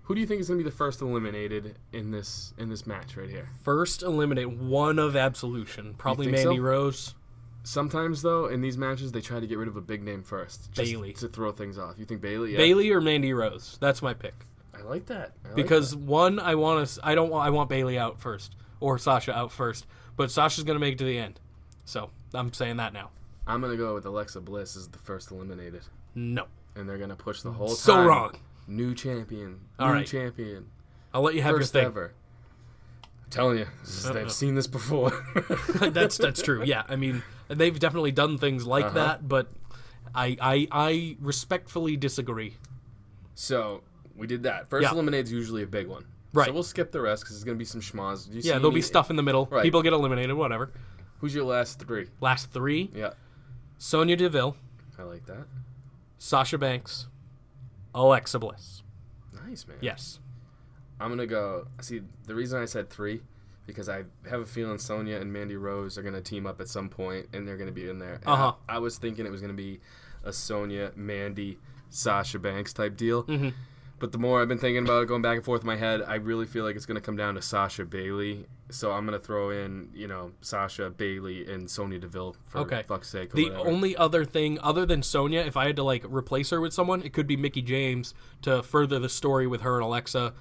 Who do you think is going to be the first eliminated in this match right here? First eliminated, one of Absolution. Probably Mandy Rose. Sometimes, though, in these matches, they try to get rid of a big name first. Bayley. To throw things off. You think Bayley? Yeah. Bayley or Mandy Rose. That's my pick. I like that. Because one, I want Bayley out first. Or Sasha out first. But Sasha's going to make it to the end. So, I'm saying that now. I'm going to go with Alexa Bliss as the first eliminated. No. And they're going to push the whole time. So wrong. New champion. All right. Champion. I'll let you have first your thing. ever. I'm telling you, they've seen this before. That's true. Yeah, I mean, they've definitely done things like that, but I respectfully disagree. So, we did that. First eliminated is usually a big one. Right. So we'll skip the rest because it's going to be some schmoz. There'll be stuff in the middle. Right. People get eliminated, whatever. Who's your last three? Last three? Yeah. Sonya Deville. I like that. Sasha Banks. Alexa Bliss. Nice, man. Yes. I'm going to go... See, the reason I said three, because I have a feeling Sonya and Mandy Rose are going to team up at some point, and they're going to be in there. I was thinking it was going to be a Sonya, Mandy, Sasha Banks type deal. Mm-hmm. But the more I've been thinking about it, going back and forth in my head, I really feel like it's going to come down to Sasha Bayley. So I'm going to throw in, Sasha Bayley and Sonya Deville for fuck's sake. The only other thing, other than Sonya, if I had to replace her with someone, it could be Mickey James to further the story with her and Alexa,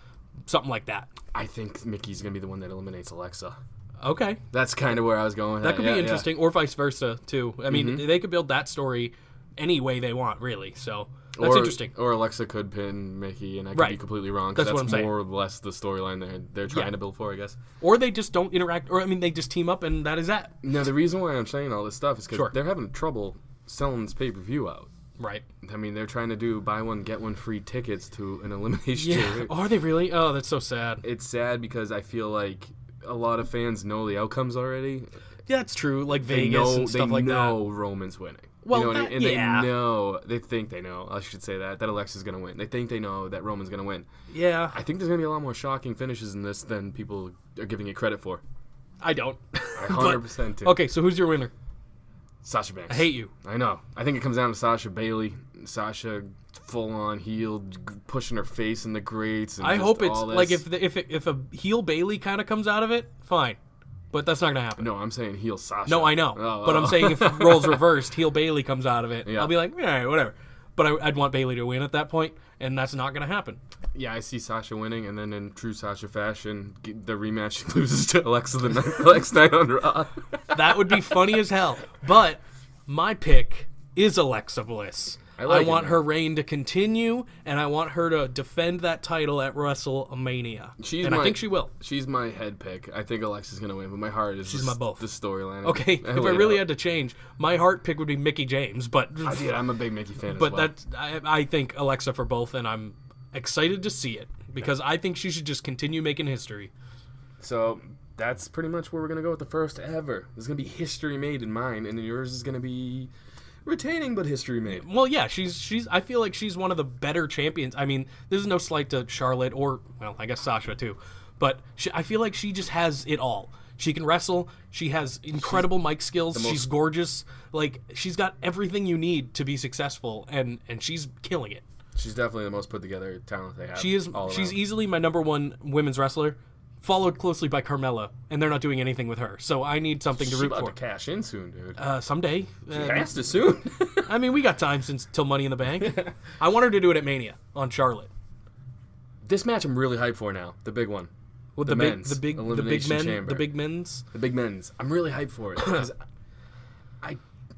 something like that. I think Mickey's going to be the one that eliminates Alexa. Okay. That's kind of where I was going with that. That could be interesting, or vice versa, too. I mean, they could build that story any way they want, really. So that's interesting. Or Alexa could pin Mickey, and I could be completely wrong. That's what I'm saying. More or less the storyline they're trying to build for, I guess. Or they just don't interact, or they just team up, and that is that. Now, the reason why I'm saying all this stuff is because they're having trouble selling this pay-per-view out. Right. I mean, they're trying to do buy one, get one free tickets to an Elimination Chamber. Are they really? Oh, that's so sad. It's sad because I feel like a lot of fans know the outcomes already. Yeah, that's true. Like Vegas and stuff like that. They know Roman's winning. Well, you know what I mean? And they think they know, I should say that Alexa's going to win. They think they know that Roman's going to win. Yeah. I think there's going to be a lot more shocking finishes in this than people are giving it credit for. I don't. I 100% do. Okay, so who's your winner? Sasha Banks. I hate you. I know. I think it comes down to Sasha Bailey. Sasha full-on heel, pushing her face in the grates. And I hope it's, like, if a heel Bailey kind of comes out of it, fine. But that's not going to happen. No, I'm saying heel Sasha. No, I know. But I'm saying if roles reversed, heel Bailey comes out of it, I'll be like, all right, whatever. But I'd want Bailey to win at that point, and that's not going to happen. Yeah, I see Sasha winning, and then in true Sasha fashion, the rematch loses to Alexa the next night on Raw. That would be funny as hell. But my pick is Alexa Bliss. I want her reign to continue, and I want her to defend that title at WrestleMania. I think she will. She's my head pick. I think Alexa's going to win, but my heart is my both. The storyline. Okay, if I really had to change, my heart pick would be Mickie James. But I'm a big Mickie fan but as well. I think Alexa for both, and I'm excited to see it because I think she should just continue making history. So that's pretty much where we're going to go with the first ever. There's going to be history made in mine, and then yours is going to be retaining but history made. Well, yeah, she's I feel like she's one of the better champions. I mean, this is no slight to Charlotte or, well, I guess Sasha too, but I feel like she just has it all. She can wrestle. She has incredible mic skills. She's gorgeous. Like, she's got everything you need to be successful, and she's killing it. She's definitely the most put together talent they have. She is. She's easily my number one women's wrestler, followed closely by Carmella, and they're not doing anything with her. So I need something to root for. She's about to cash in soon, dude. Someday. She has to soon. I mean, we got time till Money in the Bank. I want her to do it at Mania on Charlotte. This match I'm really hyped for now. The big one. With the big men's. I'm really hyped for it because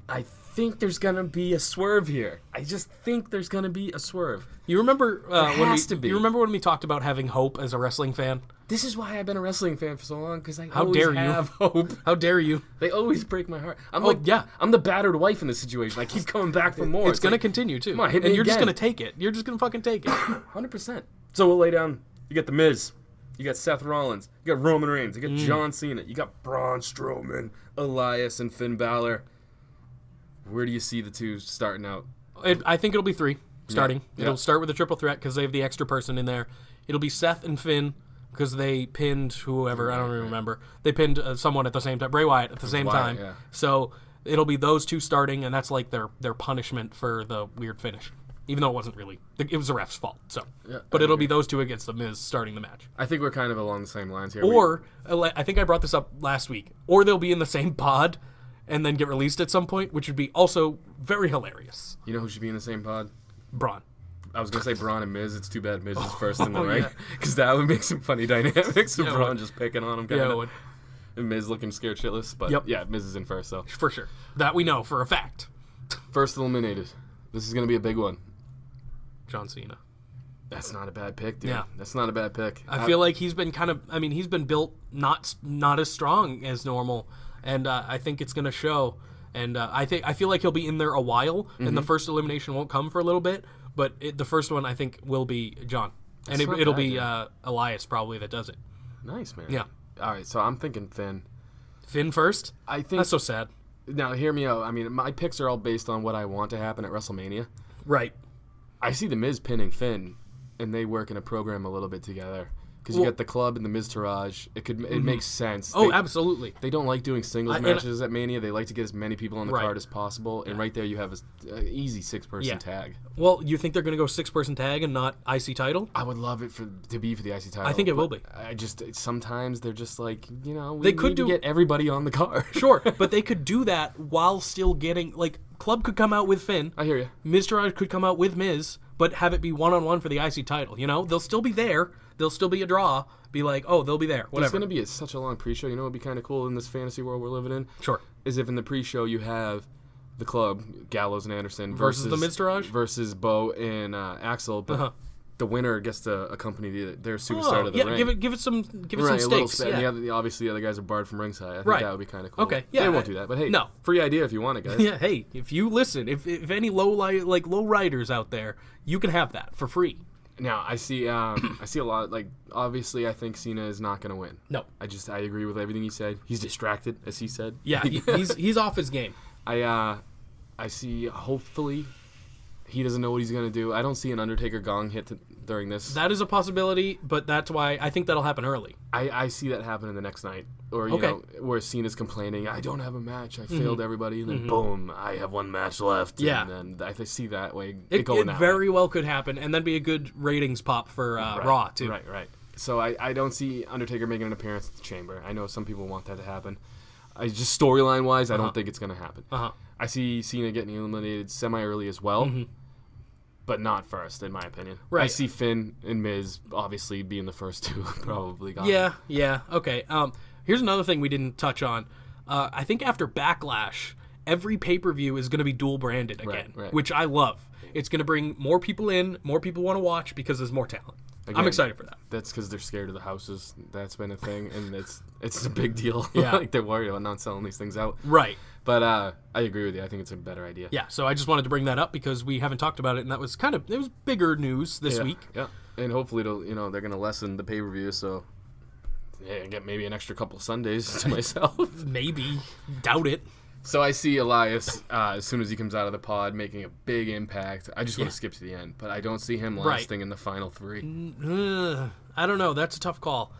I think there's gonna be a swerve here. I just think there's gonna be a swerve. You remember You remember when we talked about having hope as a wrestling fan? This is why I've been a wrestling fan for so long, because I How always dare have you. hope. How dare you? They always break my heart. I'm the battered wife in this situation. I keep coming back for more. It's going to continue, too. Come on, hit me and you're again. just going to take it. You're just going to fucking take it. 100%. So we'll lay down. You got The Miz. You got Seth Rollins. You got Roman Reigns. You got John Cena. You got Braun Strowman, Elias, and Finn Balor. Where do you see the two starting out? I think it'll be 3 starting. Yeah. It'll start with a triple threat because they have the extra person in there. It'll be Seth and Finn because they pinned whoever. I don't even remember. They pinned someone at the same time. Bray Wyatt at the same time. Yeah. So it'll be those two starting, and that's like their punishment for the weird finish. Even though it wasn't really. It was the ref's fault. So, but it'll be those two against The Miz starting the match. I think we're kind of along the same lines here. Or, I think I brought this up last week, or they'll be in the same pod and then get released at some point, which would be also very hilarious. You know who should be in the same pod? Braun. I was going to say Braun and Miz. It's too bad Miz is first in the ring. Because that would make some funny dynamics of Braun just picking on him. Yeah, and Miz looking scared shitless. But yeah, Miz is in first, so. For sure. That we know for a fact. First eliminated. This is going to be a big one. John Cena. That's not a bad pick, dude. Yeah. That's not a bad pick. I feel like he's been he's been built not as strong as normal, and I think it's going to show. And I feel like he'll be in there a while, and the first elimination won't come for a little bit, but the first one I think will be John. And it'll be Elias probably that does it. Nice, man. Yeah. All right, so I'm thinking Finn. Finn first? I think that's so sad. Now, hear me out. I mean, my picks are all based on what I want to happen at WrestleMania. Right. I see The Miz pinning Finn, and they work in a program a little bit together. Because you got the club and the Miztourage. It makes sense. Absolutely. They don't like doing singles matches at Mania. They like to get as many people on the card as possible. And right there you have an easy 6-person tag. Well, you think they're going to go 6-person tag and not IC title? I would love it to be for the IC title. I think it will be. Sometimes they're just like, they could get everybody on the card. Sure, but they could do that while still getting, Club could come out with Finn. I hear you. Miztourage could come out with Miz, but have it be one-on-one for the IC title. They'll still be there. They'll still be a draw. Be like, they'll be there. Whatever. It's going to be such a long pre-show. You know what would be kind of cool in this fantasy world we're living in? Sure. Is if in the pre-show you have the club, Gallows and Anderson, Versus the Miz-Tourage? versus Bo and Axel, but the winner gets to accompany their superstar to the ring. Give it some Right, a stakes. little, Yeah. and obviously, the other guys are barred from ringside. I think Right. that would be kind of cool. Okay, yeah, They won't do that, but hey, no. free idea if you want it, guys. Yeah, hey, if you listen, if any low riders out there, you can have that for free. Now, I see a lot, like, obviously, I think Cena is not going to win. No. I agree with everything he said. He's distracted, as he said. Yeah, he's off his game. I see, hopefully, he doesn't know what he's going to do. I don't see an Undertaker gong hit during this. That is a possibility, but that's why I think that'll happen early. I see that happening the next night. Or, you know, where Cena's complaining, I don't have a match, I failed everybody, and then boom, I have one match left. Yeah. And then I see that way, It going that very way. well could happen, and then be a good ratings pop for Raw, too. Right. So I don't see Undertaker making an appearance at the Chamber. I know some people want that to happen. Just storyline-wise, I don't think it's going to happen. I see Cena getting eliminated semi-early as well, but not first, in my opinion. Right. I see Finn and Miz obviously being the first two, probably. Gone. Yeah, okay. Here's another thing we didn't touch on. I think after Backlash, every pay-per-view is going to be dual-branded again, Right. which I love. It's going to bring more people in, more people want to watch because there's more talent. Again, I'm excited for that. That's because they're scared of the houses. That's been a thing, and it's a big deal. Yeah. Like, they're worried about not selling these things out. Right. But I agree with you. I think it's a better idea. Yeah, so I just wanted to bring that up because we haven't talked about it, and that was it was bigger news this week. Yeah, and hopefully they're going to lessen the pay-per-view, so I get maybe an extra couple Sundays to myself. Maybe. Doubt it. So I see Elias, as soon as he comes out of the pod, making a big impact. I just want to skip to the end, but I don't see him lasting in the final three. I don't know. That's a tough call.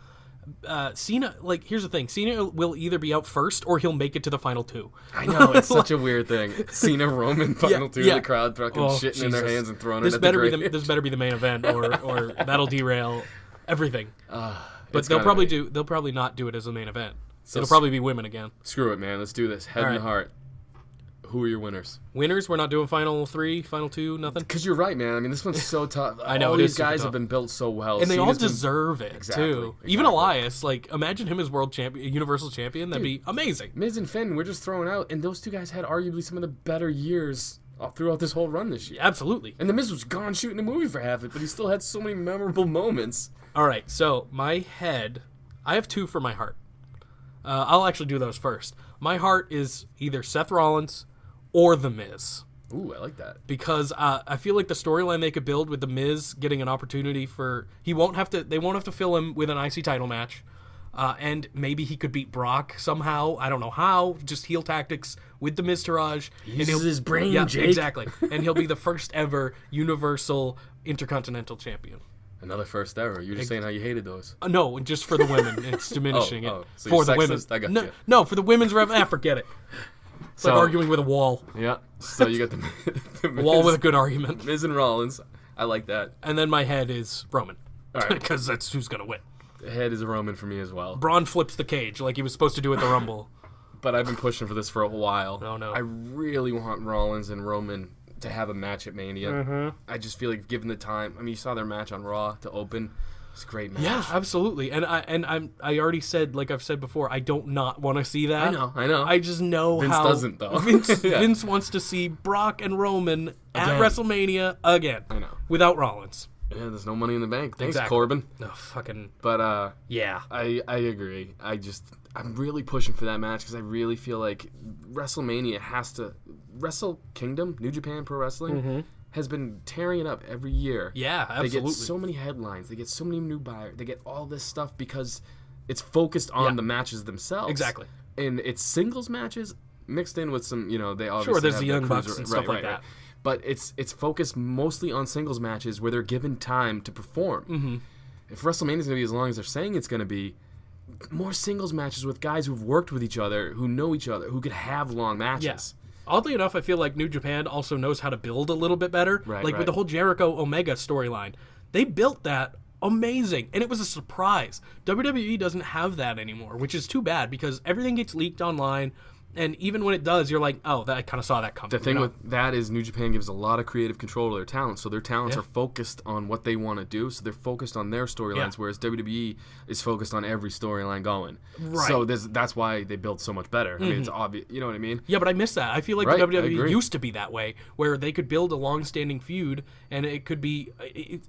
Cena, here's the thing. Cena will either be out first or he'll make it to the final two. I know, it's such a weird thing. Cena, Roman, final two, the crowd fucking shitting in their hands and throwing it at the grave. This better be the main event, or that'll derail everything. But they'll probably not do it as a main event. So it'll probably be women again. Screw it, man. Let's do this. Head and heart. Who are your winners? Winners? We're not doing final three, final two, nothing? Because you're right, man. I mean, this one's so tough. I know. All these guys have been built so well. And they all deserve it, too. Exactly. Even Elias, imagine him as world champion, Universal champion. That'd be amazing. Miz and Finn, we're just throwing out. And those two guys had arguably some of the better years throughout this whole run this year. Absolutely. And the Miz was gone shooting a movie for half it, but he still had so many memorable moments. All right, so my head, I have two for my heart. I'll actually do those first. My heart is either Seth Rollins or The Miz. Ooh, I like that. Because I feel like the storyline they could build with The Miz getting an opportunity they won't have to fill him with an IC title match. And maybe he could beat Brock somehow. I don't know how. Just heel tactics with the Miz-Tourage. He uses his brain, yeah, Jake. Exactly. And he'll be the first ever Universal Intercontinental Champion. Another first ever. You're just saying how you hated those. No, just for the women. It's diminishing So it. you're For the sexist? women. I got no, you. no, for the women's forget it. It's like arguing with a wall. Yeah. So you got the A wall with a good argument. Miz and Rollins. I like that. And then my head is Roman. All right. Because that's who's going to win. The head is a Roman for me as well. Braun flips the cage like he was supposed to do at the Rumble. But I've been pushing for this for a while. Oh, no. I really want Rollins and Roman to have a match at Mania. Mm-hmm. I just feel like given the time. I mean, you saw their match on Raw to open. It's a great match. Yeah, absolutely. And I already said, like I've said before, I don't not want to see that. I know. I just know Vince how doesn't, though. Vince wants to see Brock and Roman at WrestleMania again. I know. Without Rollins. Yeah, there's no money in the bank. Thanks, Exactly. Corbin. No, fucking... But, yeah. I agree. I'm really pushing for that match because I really feel like WrestleMania has to... Wrestle Kingdom, New Japan Pro Wrestling, has been tearing it up every year. Yeah, absolutely. They get so many headlines. They get so many new buyers. They get all this stuff because it's focused on the matches themselves. Exactly. And it's singles matches mixed in with some, they obviously there's have the their Young Bucks cruiser- and stuff like that. But it's focused mostly on singles matches where they're given time to perform. Mm-hmm. If WrestleMania is going to be as long as they're saying it's going to be, more singles matches with guys who've worked with each other, who know each other, who could have long matches. Yeah. Oddly enough, I feel like New Japan also knows how to build a little bit better. With the whole Jericho Omega storyline. They built that amazing, and it was a surprise. WWE doesn't have that anymore, which is too bad because everything gets leaked online. And even when it does, you're like, oh, I kind of saw that coming. The thing with that is New Japan gives a lot of creative control to their talents, so their talents are focused on what they want to do, so they're focused on their storylines, whereas WWE is focused on every storyline going. Right. So that's why they build so much better. I mean, it's obvious. You know what I mean? Yeah, but I miss that. I feel like Right, the I WWE agree. used to be that way, where they could build a long-standing feud, and it could be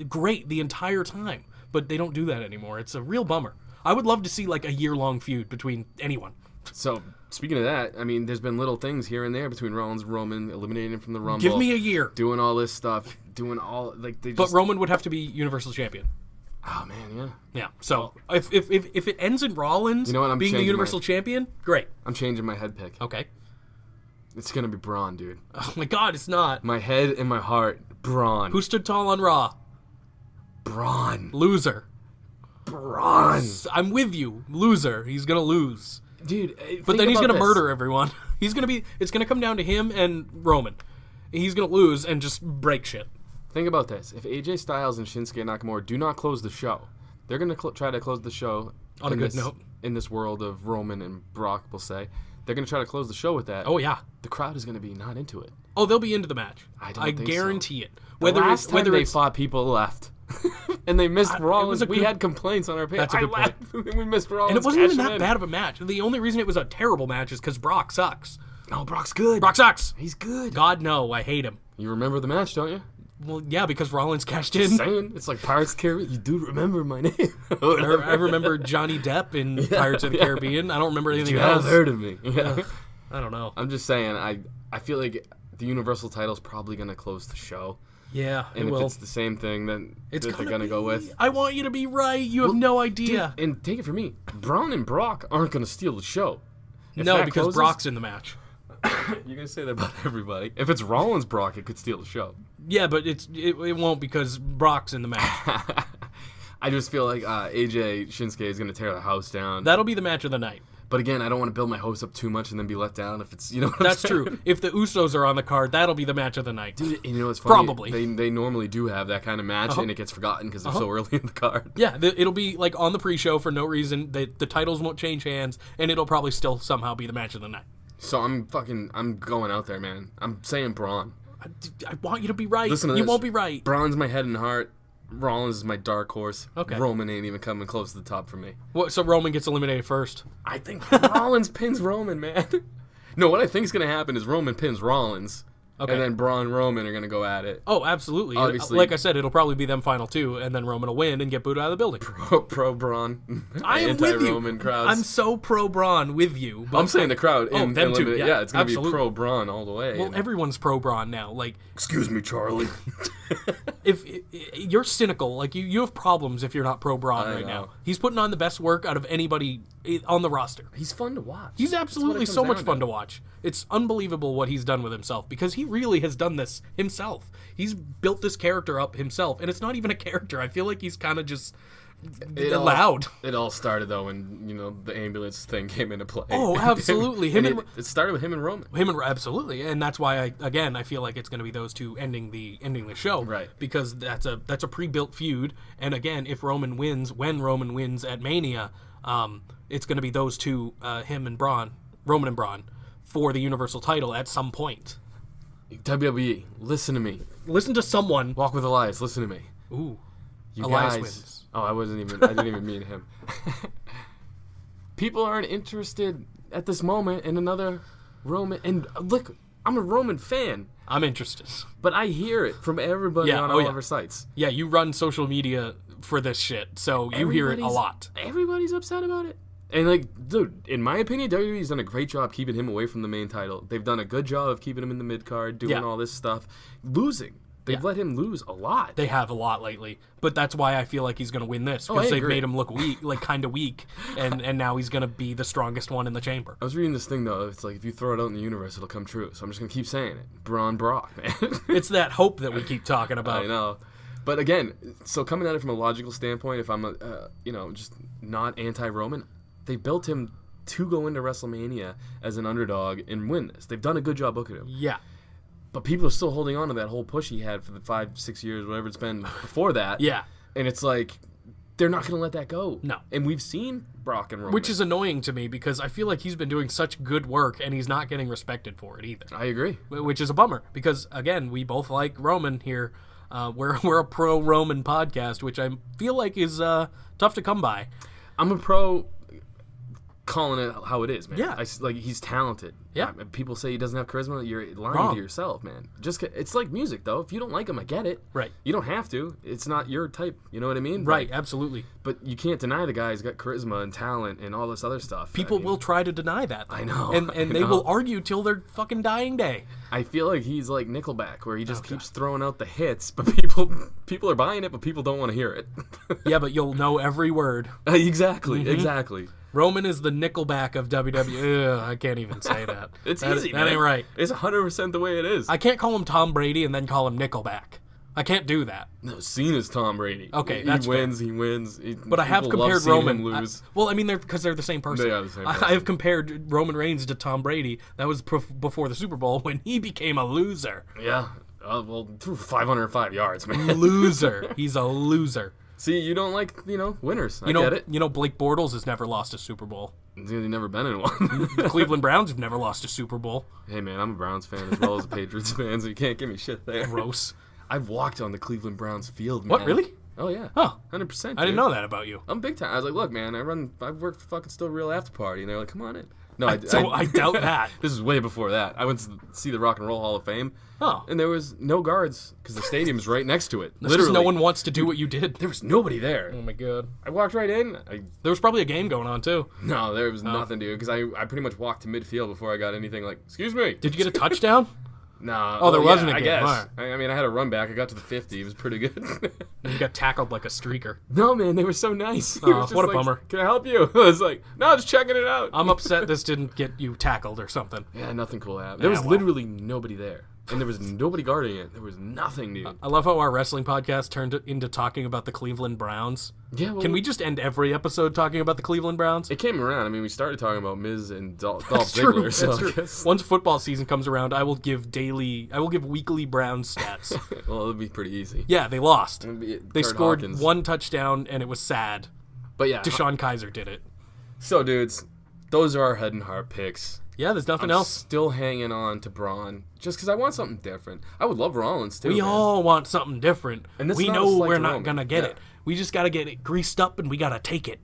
great the entire time. But they don't do that anymore. It's a real bummer. I would love to see like a year-long feud between anyone. So, speaking of that, I mean, there's been little things here and there between Rollins and Roman, eliminating him from the Rumble. Give me a year. Doing all this stuff, doing all, like, they But just... Roman would have to be Universal Champion. Oh, man, yeah. Yeah. So, if it ends in Rollins You know what, I'm being the changing Universal Champion, great. I'm changing my head pick. Okay. It's going to be Braun, dude. Oh my God, it's not. My head and my heart, Braun. Who stood tall on Raw? Braun? Loser. Braun. I'm with you. Loser. He's gonna lose. Dude, But then he's gonna murder everyone. It's gonna come down to him and Roman. He's gonna lose and just break shit. Think about this. If AJ Styles and Shinsuke Nakamura do not close the show, they're going to try to close the show On a good note. In this world of Roman and Brock, we'll say. They're going to try to close the show with that. Oh yeah. The crowd is going to be not into it. Oh, they'll be into the match. I don't I think guarantee so. it. Whether they fought, people left. And they missed Rollins. We had complaints on our page. That's a good point. We missed Rollins. And it wasn't even cashing that in. bad of a match. The only reason it was a terrible match is because Brock sucks. No, Brock's good. Brock sucks. He's good. God no, I hate him. You remember the match, don't you? Well, yeah, because Rollins cashed in. Saying it's like Pirates of the Caribbean. You do remember my name. I remember Johnny Depp in Pirates of the Caribbean. I don't remember anything You else. have heard of me. Yeah. I don't know. I'm just saying. I feel like the Universal title's probably gonna close the show. Yeah, And it if will. it's the same thing, then It's they're gonna go with. I want you to be right. You have no idea. Dude, and take it from me, Braun and Brock aren't gonna steal the show. If No, that because closes- Brock's in the match. You're gonna say that about everybody. If it's Rollins Brock, it could steal the show. Yeah, but it won't because Brock's in the match. I just feel like AJ Shinsuke is gonna tear the house down. That'll be the match of the night. But again, I don't want to build my hopes up too much and then be let down if it's what I'm That's saying? true. If the Usos are on the card, that'll be the match of the night. Dude, and you know what's funny? Probably. They normally do have that kind of match, and it gets forgotten because they're so early in the card. Yeah, it'll be like on the pre-show for no reason. The titles won't change hands, and it'll probably still somehow be the match of the night. So I'm going out there, man. I'm saying Braun. I want you to be right. Listen to You this. won't be right. Braun's my head and heart. Rollins is my dark horse. Okay. Roman ain't even coming close to the top for me. What, so Roman gets eliminated first? I think Rollins pins Roman, man. No, what I think is going to happen is Roman pins Rollins, Okay. and then Braun and Roman are going to go at it. Oh, absolutely. Obviously. Like I said, it'll probably be them final two, and then Roman will win and get booed out of the building. Pro Braun. I am with you. Anti-Roman crowds. I'm so pro Braun with you. But I'm saying the crowd. Oh, them too. Yeah, it's going to be absolutely. pro Braun all the way. Well, everyone's pro Braun now. Like, Excuse me, Charlie. if you're cynical, like you have problems if you're not pro Braun I right know. now. He's putting on the best work out of anybody on the roster. He's fun to watch. He's That's what absolutely it so comes much down fun to watch. It's unbelievable what he's done with himself because he really has done this himself. He's built this character up himself, and it's not even a character. I feel like he's kind of just loud. It all started though when the ambulance thing came into play. Oh, absolutely. It started with him and Roman. Absolutely, and that's why I feel like it's going to be those two ending the show, Right? Because that's a pre-built feud, and again, if Roman wins, when Roman wins at Mania, it's going to be those two, Roman and Braun, for the Universal title at some point. WWE, listen to me. Listen to someone. Walk with Elias, listen to me. Ooh, You Elias guys. wins. Oh, I didn't even mean him. People aren't interested at this moment in another Roman. And look, I'm a Roman fan, I'm interested. but I hear it from everybody Yeah, on oh all yeah. of our sites. Yeah, you run social media for this shit, so you hear it a lot. Everybody's upset about it. And dude, in my opinion, WWE's done a great job keeping him away from the main title. They've done a good job of keeping him in the mid card, doing all this stuff, losing. They've let him lose a lot. They have a lot lately, but that's why I feel like he's going to win this because I they've agree. made him look weak, like kind of weak, and now he's going to be the strongest one in the chamber. I was reading this thing though. It's like if you throw it out in the universe, it'll come true. So I'm just gonna keep saying it. Braun Brock, man. It's that hope that we keep talking about. I know. But again, so coming at it from a logical standpoint, if I'm just not anti-Roman, they built him to go into WrestleMania as an underdog and win this. They've done a good job booking him. Yeah. But people are still holding on to that whole push he had for the 5-6 years, whatever it's been before that. Yeah. And it's like, they're not going to let that go. No. And we've seen Brock and Roman. Which is annoying to me because I feel like he's been doing such good work and he's not getting respected for it either. I agree. Which is a bummer because, again, we both like Roman here. We're a pro-Roman podcast, which I feel like is tough to come by. I'm a pro calling it how it is, man. Yeah. Like, he's talented. Yeah. People say he doesn't have charisma. You're lying Wrong. to yourself, man. It's like music, though. If you don't like him, I get it. Right. You don't have to. It's not your type. You know what I mean? Right, Like, absolutely. but you can't deny the guy's got charisma and talent and all this other stuff. People will try to deny that. Though. I know. And I they know. will argue till their fucking dying day. I feel like he's like Nickelback, where he just Oh, keeps God. throwing out the hits, but people are buying it, but people don't want to hear it. Yeah, but you'll know every word. Exactly. Mm-hmm. Exactly. Roman is the Nickelback of WWE. Ugh, I can't even say that. It's that, easy, That man. ain't right. It's 100% the way it is. I can't call him Tom Brady and then call him Nickelback. I can't do that. No, Cena's Tom Brady. Okay, he that's wins. He wins. But I have People love compared seeing Roman. him lose. Well, I mean, because they're the same person. They are the same I person. have compared Roman Reigns to Tom Brady. That was before the Super Bowl when he became a loser. Yeah. Well, 505 yards, man. Loser. He's a loser. See, you don't like, winners. I You know, get it. You know, Blake Bortles has never lost a Super Bowl. He's never been in one. The Cleveland Browns have never lost a Super Bowl. Hey, man, I'm a Browns fan as well as a Patriots fan, so you can't give me shit there. Gross. I've walked on the Cleveland Browns field, man. What, really? Oh, yeah. Huh. 100%. I didn't know that about you. I'm big time. I was like, look, man, I've worked for fucking Still Real After Party, and they're like, come on in. No, I doubt that. This is way before that. I went to see the Rock and Roll Hall of Fame, Oh. and there was no guards because the stadium's right next to it. That's Literally, because no one wants to do what you did. there was nobody there. Oh, my God. I walked right in. There was probably a game going on, too. No, there was nothing, dude, because I pretty much walked to midfield before I got anything like, excuse me. Did you get a touchdown? Nah. Oh, there well, wasn't a I game. guess. Alright. I mean, I had a run back. I got to the 50. It was pretty good. You got tackled like a streaker. No, man, they were so nice. It Oh, was just what a like, bummer. Can I help you? I was like, no, just checking it out. I'm upset this didn't get you tackled or something. Yeah, nothing cool happened. There was well. literally nobody there. And there was nobody guarding it. There was nothing, dude. I love how our wrestling podcast turned into talking about the Cleveland Browns. Yeah, well, Can we just end every episode talking about the Cleveland Browns? It came around. I mean, we started talking about Miz and Dolph That's Ziggler. true. So That's I true. guess- Once football season comes around, I will give weekly Browns stats. well, it'll be pretty easy. Yeah, they lost. It'll be They Kurt scored Hawkins. one touchdown, and it was sad. But yeah. Deshaun Kaiser did it. So, dudes, those are our head and heart picks. Yeah, there's nothing I'm else. still hanging on to Braun just because I want something different. I would love Rollins, too. We man. all want something different. And this We is not a know slight we're to not Roman. going to get Yeah. it. We just got to get it greased up, and we got to take it.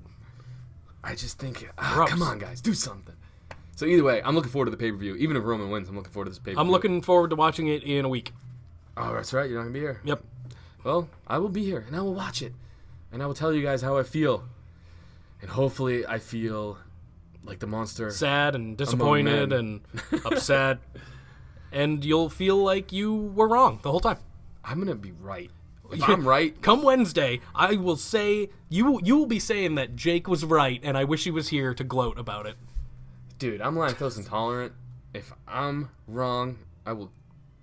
I just think, Gross. come on, guys, do something. So either way, I'm looking forward to the pay-per-view. Even if Roman wins, I'm looking forward to this pay-per-view. I'm looking forward to watching it in a week. Oh, that's right. You're not going to be here. Yep. Well, I will be here, and I will watch it. And I will tell you guys how I feel. And hopefully I feel like the monster. Sad and disappointed men. and upset. And you'll feel like you were wrong the whole time. I'm going to be right. If I'm right, Come Wednesday, I will say you will be saying that Jake was right, and I wish he was here to gloat about it. dude, I'm lactose intolerant. If I'm wrong, I will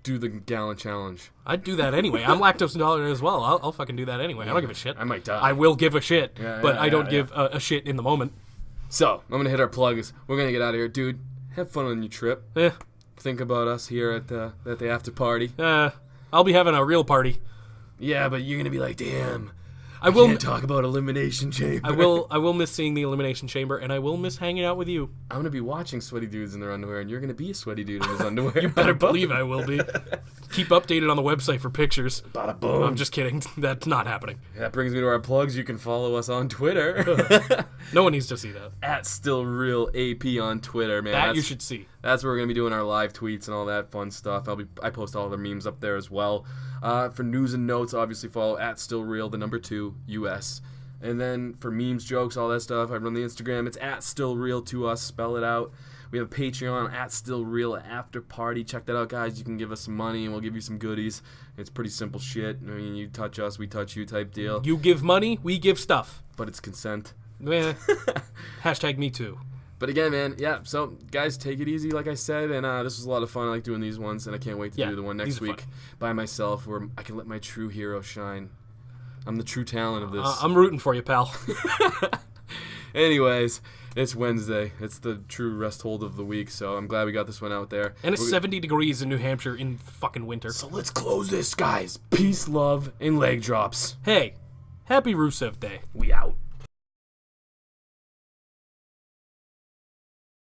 do the gallon challenge. I'd do that anyway. I'm lactose intolerant as well. I'll fucking do that anyway. I don't give a shit. I might die. I will give a shit, Yeah, but yeah, I don't yeah, give a shit in the moment. So, I'm going to hit our plugs. We're going to get out of here. Dude, have fun on your trip. Eh, Think about us here at the after party. I'll be having a real party. Yeah, but you're going to be like, damn, I will. can't talk about Elimination Chamber. I will miss seeing the Elimination Chamber, and I will miss hanging out with you. I'm going to be watching sweaty dudes in their underwear, and you're going to be a sweaty dude in his underwear. You better believe I will be. Keep updated on the website for pictures. Bada boom. I'm just kidding. That's not happening. That brings me to our plugs. You can follow us on Twitter. No one needs to see that. At StillRealAP on Twitter, man. That you should see. That's where we're gonna be doing our live tweets and all that fun stuff. I post all the memes up there as well. For news and notes, obviously follow at StillReal, the number 2 US. And then for memes, jokes, all that stuff, I run the Instagram. It's at StillReal2us. Spell it out. We have a Patreon at StillRealAfterParty. Check that out, guys. You can give us some money and we'll give you some goodies. It's pretty simple shit. I mean, you touch us, we touch you type deal. You give money, we give stuff. But it's consent. Eh. Hashtag me too. But again, man, yeah, so guys, take it easy, like I said, and this was a lot of fun. I like doing these ones, and I can't wait to Yeah, do the one these next are fun. week by myself where I can let my true hero shine. I'm the true talent of this. I'm rooting for you, pal. Anyways, it's Wednesday. It's the true rest hold of the week, so I'm glad we got this one out there. And it's 70 degrees in New Hampshire in fucking winter. So let's close this, guys. Peace, love, and leg drops. Hey, Happy Rusev Day. We out.